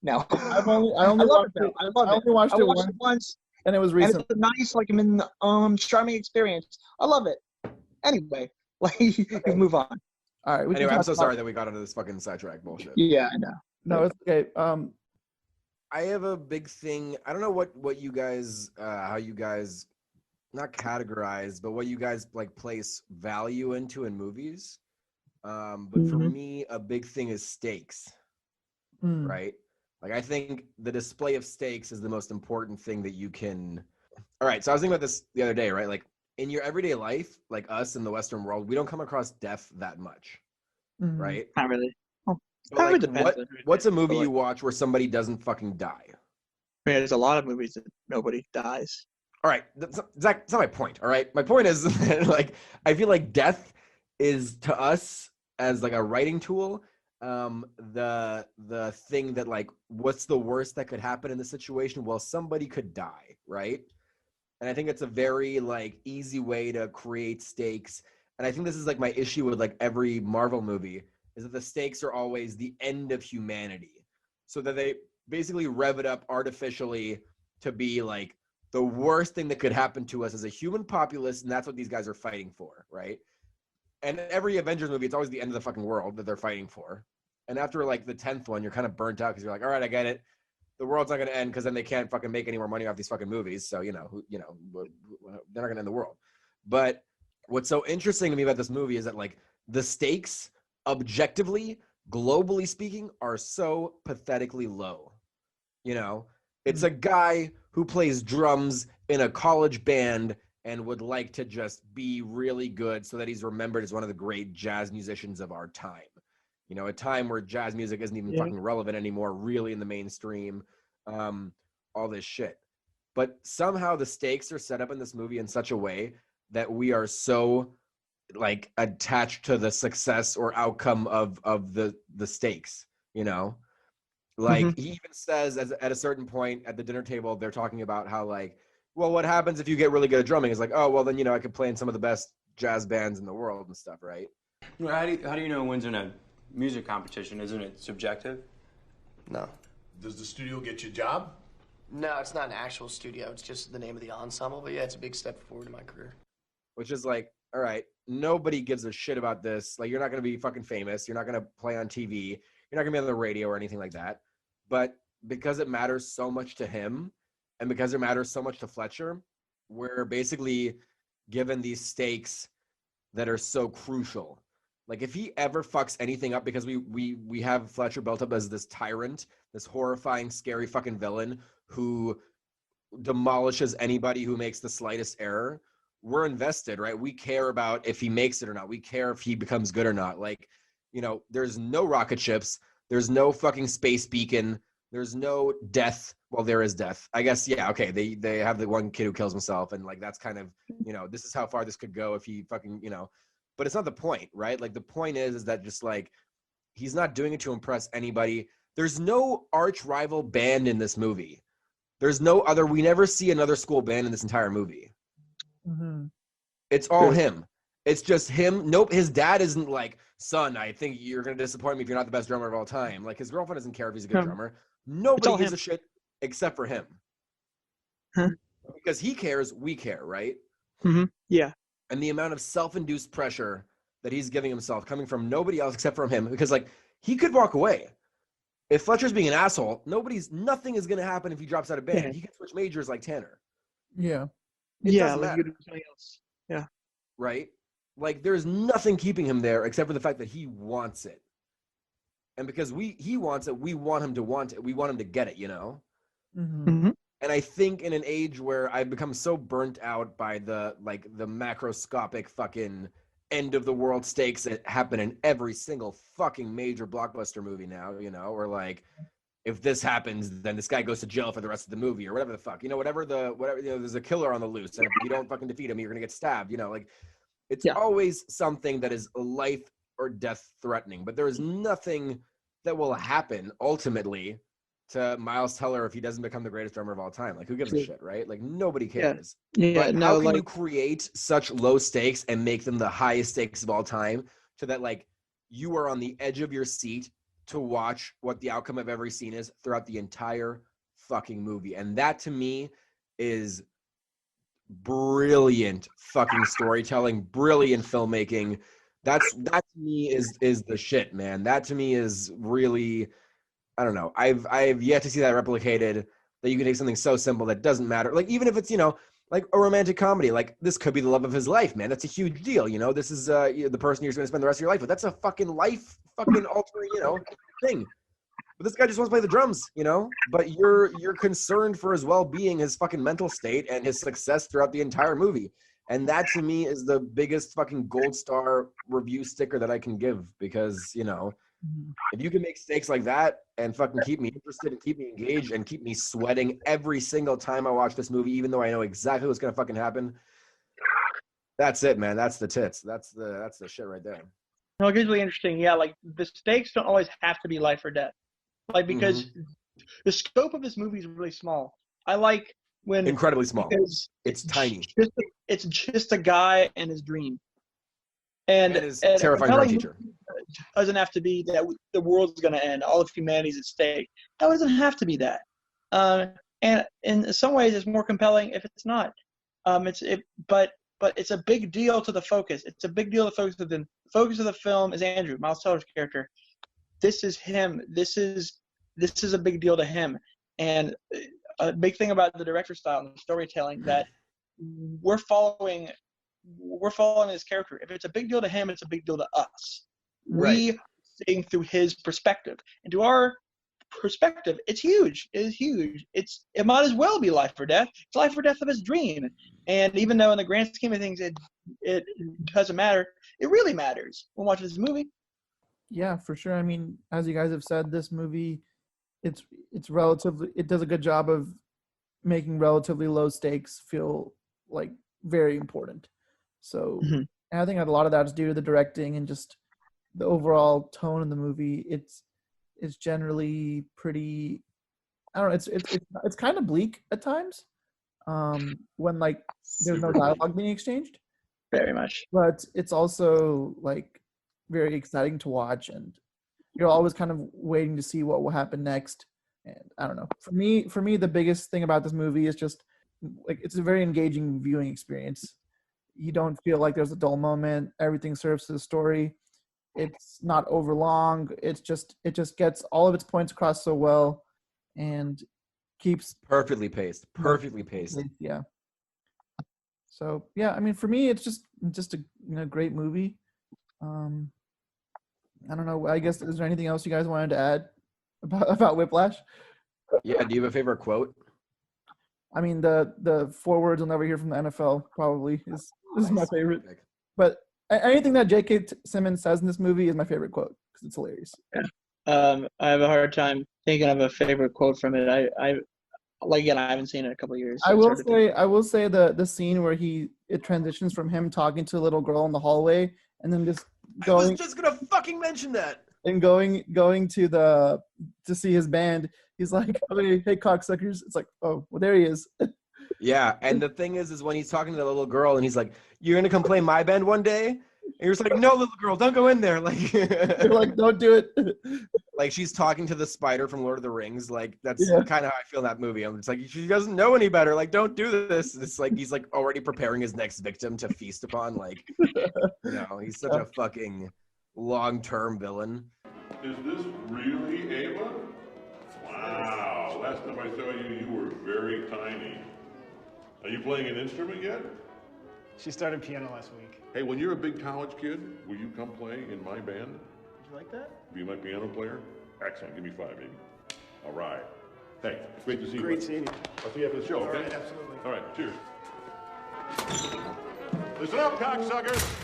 Speaker 4: No.
Speaker 2: I only
Speaker 4: love
Speaker 2: watched it.
Speaker 4: I love it.
Speaker 2: I only watched
Speaker 4: I
Speaker 2: it
Speaker 4: watched it once,
Speaker 2: and it was recent.
Speaker 4: And it's a nice, like, charming experience. I love it. Anyway, like, move on.
Speaker 2: All right.
Speaker 3: Anyway, I'm so sorry that we got into this fucking sidetrack bullshit.
Speaker 4: Yeah, I know.
Speaker 2: No, it's okay.
Speaker 3: I have a big thing. I don't know what you guys, how you guys, not categorize, but what you guys like place value into in movies. But for me, a big thing is stakes, right? Like I think the display of stakes is the most important thing that you can. All right, so I was thinking about this the other day, right? Like in your everyday life, like us in the Western world, we don't come across death that much, right?
Speaker 4: Not really.
Speaker 3: But like, what's a movie you watch where somebody doesn't fucking die?
Speaker 4: I mean, there's a lot of movies that nobody dies.
Speaker 3: All right, that's not my point. All right, my point is like I feel like death is to us as like a writing tool, the thing that like what's the worst that could happen in the situation? Well, somebody could die, right? And I think it's a very like easy way to create stakes. And I think this is like my issue with like every Marvel movie is that the stakes are always the end of humanity. So that they basically rev it up artificially to be like the worst thing that could happen to us as a human populace, and that's what these guys are fighting for, right? And every Avengers movie, it's always the end of the fucking world that they're fighting for. And after like the 10th one, you're kind of burnt out because you're like, all right, I get it. the world's not going to end because then they can't fucking make any more money off these fucking movies. So, they're not going to end the world. But what's so interesting to me about this movie is that like the stakes objectively, globally speaking, are so pathetically low. It's a guy who plays drums in a college band and would like to just be really good so that he's remembered as one of the great jazz musicians of our time. A time where jazz music isn't even fucking relevant anymore, really in the mainstream, all this shit. But somehow the stakes are set up in this movie in such a way that we are so like attached to the success or outcome of the stakes, Like he even says at a certain point at the dinner table, they're talking about how like, well, what happens if you get really good at drumming? It's like, oh, well, then, I could play in some of the best jazz bands in the world and stuff, right?
Speaker 10: Well, how do you know when's in a music competition? Isn't it subjective?
Speaker 6: No.
Speaker 15: Does the studio get you a job?
Speaker 6: No, it's not an actual studio. It's just the name of the ensemble. But yeah, it's a big step forward in my career.
Speaker 3: Which is like, all right, nobody gives a shit about this. Like, you're not going to be fucking famous. You're not going to play on TV. You're not going to be on the radio or anything like that. But because it matters so much to him and because it matters so much to Fletcher, we're basically given these stakes that are so crucial. Like if he ever fucks anything up, because we have Fletcher built up as this tyrant, this horrifying, scary fucking villain who demolishes anybody who makes the slightest error, we're invested, right? We care about if he makes it or not. We care if he becomes good or not. Like, there's no rocket ships. There's no fucking space beacon. There's no death. Well, there is death. I guess, yeah, okay. They have the one kid who kills himself, and like that's kind of, this is how far this could go if he fucking, but it's not the point, right? Like the point is that just like he's not doing it to impress anybody. There's no arch rival band in this movie. There's no other, we never see another school band in this entire movie.
Speaker 2: Mm-hmm.
Speaker 3: It's all him. It's just him. Nope. His dad isn't like, son, I think you're going to disappoint me if you're not the best drummer of all time. Like his girlfriend doesn't care if he's a good drummer. Nobody gives a shit except for him.
Speaker 4: Huh?
Speaker 3: Because he cares, we care, right?
Speaker 4: Mm-hmm. Yeah.
Speaker 3: And the amount of self-induced pressure that he's giving himself coming from nobody else except from him. Because like he could walk away. If Fletcher's being an asshole, nothing is going to happen if he drops out of band.
Speaker 4: Yeah.
Speaker 3: He can switch majors like Tanner.
Speaker 2: Yeah.
Speaker 3: It doesn't
Speaker 4: like
Speaker 3: matter.
Speaker 4: you do something else. Yeah.
Speaker 3: Right? Like there's nothing keeping him there except for the fact that he wants it. And because he wants it, we want him to want it. We want him to get it,
Speaker 2: Mm-hmm.
Speaker 4: Mm-hmm.
Speaker 3: And I think in an age where I've become so burnt out by the macroscopic fucking end of the world stakes that happen in every single fucking major blockbuster movie now, or like if this happens, then this guy goes to jail for the rest of the movie or whatever the fuck, whatever, there's a killer on the loose. And if you don't fucking defeat him, you're going to get stabbed, like it's always something that is life or death threatening, but there is nothing that will happen ultimately to Miles Teller if he doesn't become the greatest drummer of all time. Like who gives a shit, right? Like nobody cares.
Speaker 4: Yeah,
Speaker 3: but how can you create such low stakes and make them the highest stakes of all time so that like you are on the edge of your seat to watch what the outcome of every scene is throughout the entire fucking movie? And that to me is brilliant fucking storytelling, brilliant filmmaking. That to me is the shit, man. That to me is really, I don't know. I've yet to see that replicated, that you can take something so simple that doesn't matter. Like even if it's, like a romantic comedy, like this could be the love of his life, man. That's a huge deal. This is the person you're going to spend the rest of your life with. That's a fucking life fucking altering, thing. But this guy just wants to play the drums, but you're concerned for his well-being, his fucking mental state, and his success throughout the entire movie. And that to me is the biggest fucking gold star review sticker that I can give, because, if you can make stakes like that and fucking keep me interested and keep me engaged and keep me sweating every single time I watch this movie, even though I know exactly what's going to fucking happen, that's it, man. That's the tits. That's the shit right there.
Speaker 4: No, it's really interesting. Yeah, like the stakes don't always have to be life or death. Like because the scope of this movie is really small. I like when
Speaker 3: incredibly small. It's tiny.
Speaker 4: It's just a guy and his dream. And
Speaker 3: his terrifying drum teacher.
Speaker 4: Doesn't have to be that the world's going to end, all of humanity's at stake. That doesn't have to be that. And in some ways, it's more compelling if it's not. But it's a big deal to the focus. It's a big deal to focus. The focus of the film is Andrew, Miles Teller's character. This is him. This is a big deal to him. And a big thing about the director's style and the storytelling that we're following his character. If it's a big deal to him, it's a big deal to us. We are seeing through his perspective. And to our perspective, it's huge. It is huge. It might as well be life or death. It's life or death of his dream. And even though in the grand scheme of things it doesn't matter, it really matters when watching this movie.
Speaker 2: Yeah, for sure. I mean, as you guys have said, this movie, it does a good job of making relatively low stakes feel like very important. So and I think a lot of that is due to the directing and just the overall tone of the movie. It's generally pretty, I don't know, it's kind of bleak at times, when like there's no dialogue being exchanged.
Speaker 4: Very much.
Speaker 2: But it's also like very exciting to watch, and you're always kind of waiting to see what will happen next. And I don't know. For me, the biggest thing about this movie is just like it's a very engaging viewing experience. You don't feel like there's a dull moment. Everything serves to the story. It's not over long. It just gets all of its points across so well, and keeps
Speaker 3: perfectly paced.
Speaker 2: Yeah. So yeah, I mean, for me, it's just a great movie. I don't know. I guess is there anything else you guys wanted to add about Whiplash?
Speaker 3: Yeah. Do you have a favorite quote?
Speaker 2: I mean, the 4 words you'll never hear from the NFL probably is my favorite. But anything that J.K. Simmons says in this movie is my favorite quote because it's hilarious.
Speaker 4: Yeah. I have a hard time thinking of a favorite quote from it. I haven't seen it in a couple of years. So
Speaker 2: I will say the scene where it transitions from him talking to a little girl in the hallway and then just going.
Speaker 3: I was just gonna fucking mention that.
Speaker 2: And going to see his band, he's like, "Hey, cocksuckers!" It's like, oh, well, there he is.
Speaker 3: Yeah, and the thing is when he's talking to the little girl and he's like, "You're gonna come play my band one day?" And you're just like, "No, little girl, don't go in there." Like,
Speaker 2: you're like, "Don't do it."
Speaker 3: Like she's talking to the spider from Lord of the Rings. Like that's
Speaker 2: Yeah.
Speaker 3: kind of how I feel in that movie. I'm just like, she doesn't know any better. Like, don't do this. It's like he's like already preparing his next victim to feast upon. Like, he's such a fucking long-term villain.
Speaker 15: Is this really Ava? Wow, last time I saw you, you were very tiny. Are you playing an instrument yet?
Speaker 8: She started piano last week.
Speaker 15: Hey, when you're a big college kid, will you come play in my band?
Speaker 8: Would you like that?
Speaker 15: Be my piano player? Excellent, give me 5, baby. All right. Hey, it's great to see you.
Speaker 8: Great seeing you.
Speaker 15: I'll see you after the show,
Speaker 8: All
Speaker 15: okay?
Speaker 8: right, absolutely.
Speaker 15: All right, cheers. Listen up, cocksuckers.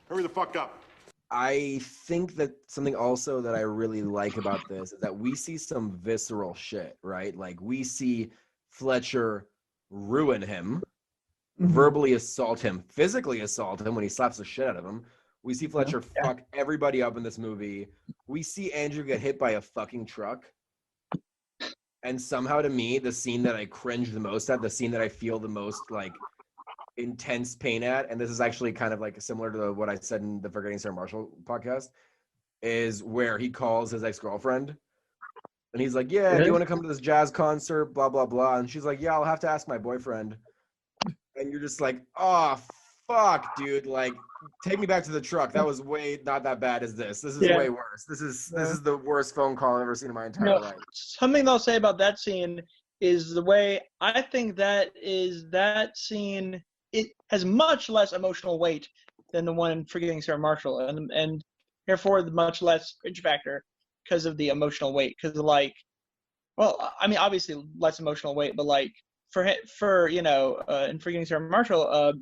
Speaker 15: Hurry the fuck up.
Speaker 3: I think that something also that I really like about this is that we see some visceral shit, right? Like we see Fletcher ruin him, verbally assault him, physically assault him when he slaps the shit out of him. We see Fletcher fuck everybody up in this movie. We see Andrew get hit by a fucking truck. And somehow to me, the scene that I cringe the most at, the scene that I feel the most like intense pain at, and this is actually kind of like similar to what I said in the Forgetting Sarah Marshall podcast, is where he calls his ex-girlfriend and he's like, yeah, do you want to come to this jazz concert, blah blah blah, and she's like, yeah, I'll have to ask my boyfriend. And you're just like, oh fuck, dude, like take me back to the truck. That was way not that bad as this is way worse. This is the worst phone call I've ever seen in my entire life.
Speaker 4: Something I'll say about that scene is the way I think that scene, it has much less emotional weight than the one in Forgetting Sarah Marshall, and therefore the much less cringe factor because of the emotional weight. Because I mean, obviously less emotional weight, but like for in Forgetting Sarah Marshall,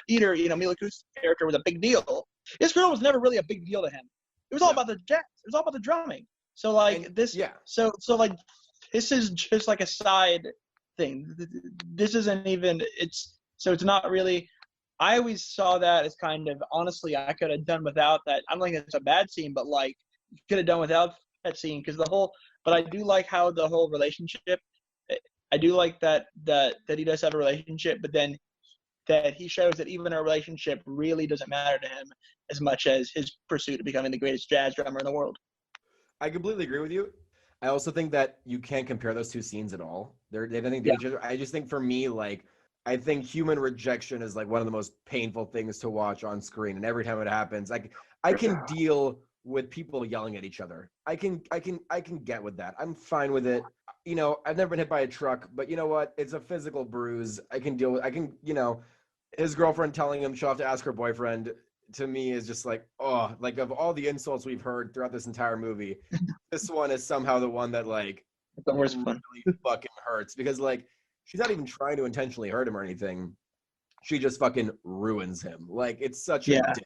Speaker 4: Peter, Mila Kunis's character was a big deal. This girl was never really a big deal to him. It was all about the jazz. It was all about the drumming. So like so like this is just like a side thing. This isn't even. It's not really. I always saw that as kind of, honestly, I could have done without that. I don't think it's a bad scene, but like you could have done without that scene because But I do like how the whole relationship. I do like that he does have a relationship, but then that he shows that even a relationship really doesn't matter to him as much as his pursuit of becoming the greatest jazz drummer in the world.
Speaker 3: I completely agree with you. I also think that you can't compare those two scenes at all. They have nothing to do with each other. I just think for me, like, I think human rejection is like one of the most painful things to watch on screen. And every time it happens, I can deal with people yelling at each other. I can get with that. I'm fine with it. you know, I've never been hit by a truck, but you know what? It's a physical bruise. I can deal with. I can, you know, his girlfriend telling him she'll have to ask her boyfriend. To me, is just like, oh, like of all the insults we've heard throughout this entire movie, this one is somehow the one that like
Speaker 4: the worst one.
Speaker 3: Really fucking hurts because like she's not even trying to intentionally hurt him or anything. She just fucking ruins him. Like it's such a dick.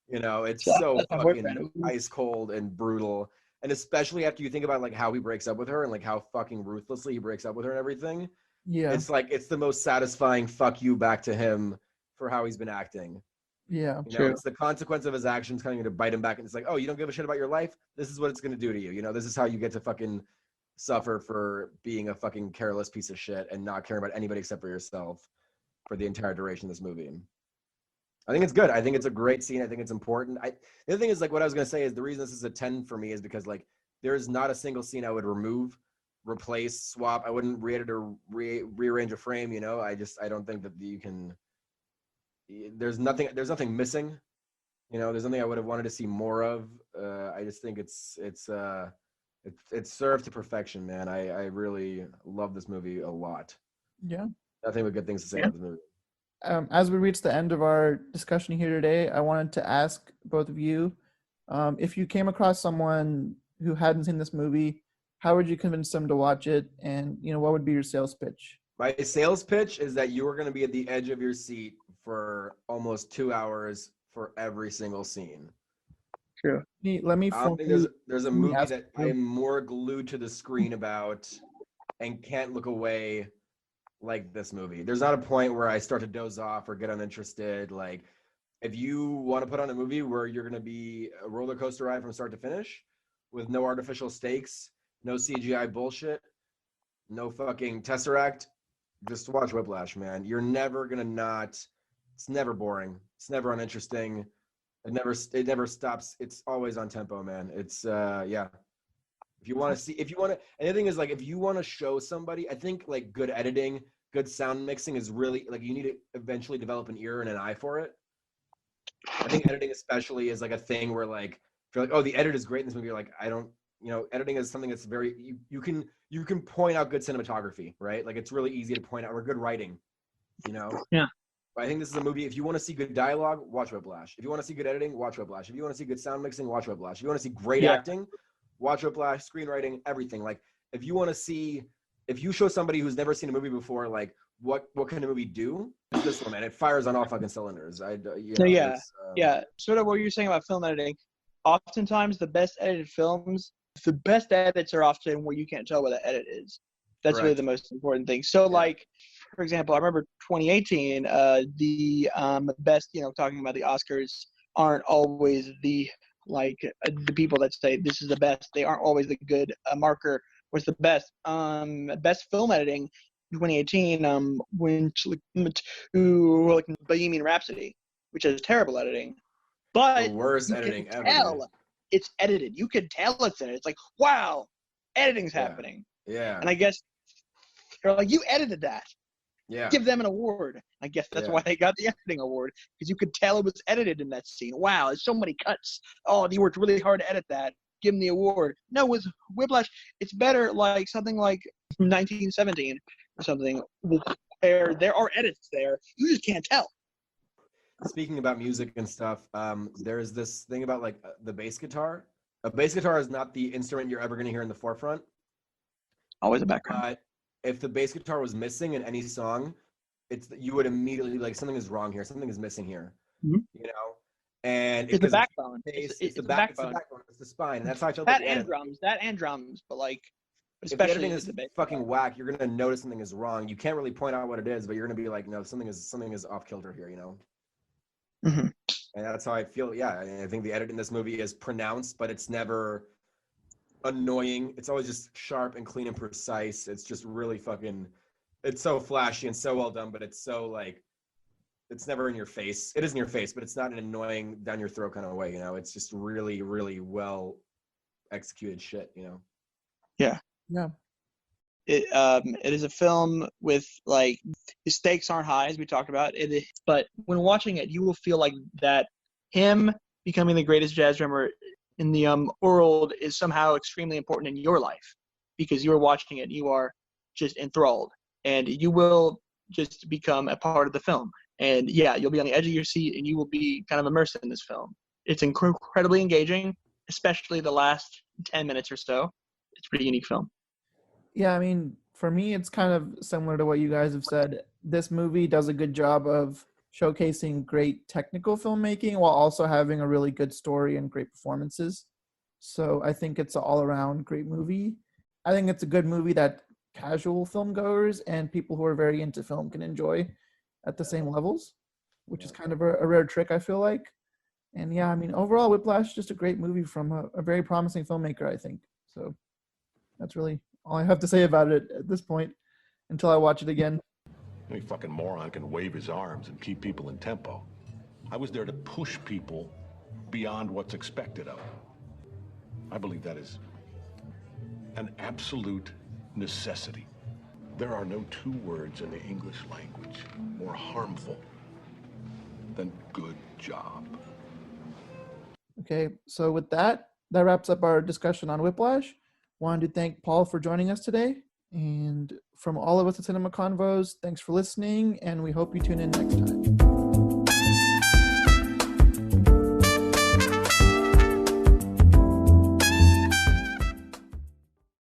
Speaker 3: You know, it's so fucking ice cold and brutal. And especially after you think about like how he breaks up with her and like how fucking ruthlessly he breaks up with her and everything.
Speaker 2: Yeah.
Speaker 3: It's like it's the most satisfying fuck you back to him for how he's been acting.
Speaker 2: Yeah.
Speaker 3: You know, it's the consequence of his actions coming to bite him back. And it's like, oh, you don't give a shit about your life? This is what it's gonna do to you. You know, this is how you get to fucking suffer for being a fucking careless piece of shit and not caring about anybody except for yourself for the entire duration of this movie. I think it's good. I think it's a great scene. I think it's important. The other thing is like what I was gonna say is the reason this is a 10 for me is because like there is not a single scene I would remove, replace, swap. I wouldn't re-edit or rearrange a frame. You know, I don't think that you can. There's nothing missing. You know, there's nothing I would have wanted to see more of. I just think it's served to perfection, man. I really love this movie a lot.
Speaker 2: Yeah.
Speaker 3: Nothing but good things to say about the movie.
Speaker 2: As we reach the end of our discussion here today, I wanted to ask both of you, if you came across someone who hadn't seen this movie, how would you convince them to watch it? And, you know, what would be your sales pitch?
Speaker 3: My sales pitch is that you are going to be at the edge of your seat for almost 2 hours for every single scene.
Speaker 4: True.
Speaker 2: Let me.
Speaker 3: I don't think there's a movie that I am more glued to the screen about and can't look away like this movie. There's not a point where I start to doze off or get uninterested. Like, if you want to put on a movie where you're going to be a roller coaster ride from start to finish with no artificial stakes, no CGI bullshit, no fucking Tesseract, just watch Whiplash, man. You're never going to not, it's never boring. It's never uninteresting. It never stops. It's always on tempo, man. It's, yeah. If you want to and the other thing is like, if you want to show somebody, I think like good editing, good sound mixing is really like, you need to eventually develop an ear and an eye for it. I think editing especially is like a thing where like, if you're like, oh, the edit is great in this movie, you're like, I don't, you know, editing is something that's very, you can point out good cinematography, right? Like it's really easy to point out, or good writing, you know?
Speaker 4: Yeah.
Speaker 3: But I think this is a movie, if you want to see good dialogue, watch Whiplash. If you want to see good editing, watch Whiplash. If you want to see good sound mixing, watch Whiplash. If you want to see great acting, watch Whiplash, screenwriting, everything. Like, if you want to see, if you show somebody who's never seen a movie before, like, what can a movie do? It's this one, man. It fires on all fucking cylinders.
Speaker 4: Yeah. Sort of what you're saying about film editing. Oftentimes, the best edited films, the best edits are often where you can't tell what the edit is. That's really the most important thing. So, like, for example, I remember 2018, the best, you know, talking about the Oscars aren't always the people that say this is the best. They aren't always the good marker. Was the best best film editing in 2018 went to Bohemian Rhapsody, which is terrible editing, but
Speaker 3: the worst editing ever.
Speaker 4: It's edited. You could tell it's in it. It's like, wow, editing's happening.
Speaker 3: Yeah.
Speaker 4: And I guess they're like, you edited that.
Speaker 3: Yeah.
Speaker 4: Give them an award. I guess that's why they got the editing award, because you could tell it was edited in that scene. Wow, there's so many cuts. Oh, you worked really hard to edit that. Give them the award. No, with Whiplash, it's better like something like 1917 or something where there are edits there. You just can't tell.
Speaker 3: Speaking about music and stuff, there's this thing about like the bass guitar. A bass guitar is not the instrument you're ever going to hear in the forefront.
Speaker 4: Always a background.
Speaker 3: But if the bass guitar was missing in any song, you would immediately like, something is wrong here. Something is missing here.
Speaker 4: Mm-hmm.
Speaker 3: You know? And
Speaker 4: it's the backbone.
Speaker 3: It's the backbone. It's the spine. And that's how I felt
Speaker 4: that and drums, but like, especially
Speaker 3: if the editing is fucking whack, you're gonna notice something is wrong. You can't really point out what it is, but you're gonna be like, no, something is off kilter here, you know.
Speaker 4: Mm-hmm.
Speaker 3: And that's how I feel. Yeah, I think the edit in this movie is pronounced, but it's never annoying. It's always just sharp and clean and precise. It's just really fucking. It's so flashy and so well done, but it's so like. It's never in your face. It is in your face, but it's not an annoying down your throat kind of way, you know? It's just really, really well executed shit, you know?
Speaker 4: Yeah.
Speaker 2: Yeah.
Speaker 4: It is a film with like, the stakes aren't high, as we talked about. But when watching it, you will feel like that him becoming the greatest jazz drummer in the world is somehow extremely important in your life, because you are watching it. You are just enthralled, and you will just become a part of the film. And yeah, you'll be on the edge of your seat, and you will be kind of immersed in this film. It's incredibly engaging, especially the last 10 minutes or so. It's a pretty unique film.
Speaker 2: Yeah, I mean, for me, it's kind of similar to what you guys have said. This movie does a good job of showcasing great technical filmmaking while also having a really good story and great performances. So I think it's an all-around great movie. I think it's a good movie that casual film goers and people who are very into film can enjoy at the same levels, which is kind of a rare trick, I feel like. And yeah, I mean, overall, Whiplash is just a great movie from a very promising filmmaker, I think. So that's really all I have to say about it at this point until I watch it again.
Speaker 1: Any fucking moron can wave his arms and keep people in tempo. I was there to push people beyond what's expected of them. I believe that is an absolute necessity. There are no two words in the English language more harmful than good job.
Speaker 2: Okay, so with that wraps up our discussion on Whiplash. Wanted to thank Paul for joining us today. And from all of us at Cinema Convos, thanks for listening, and we hope you tune in next time.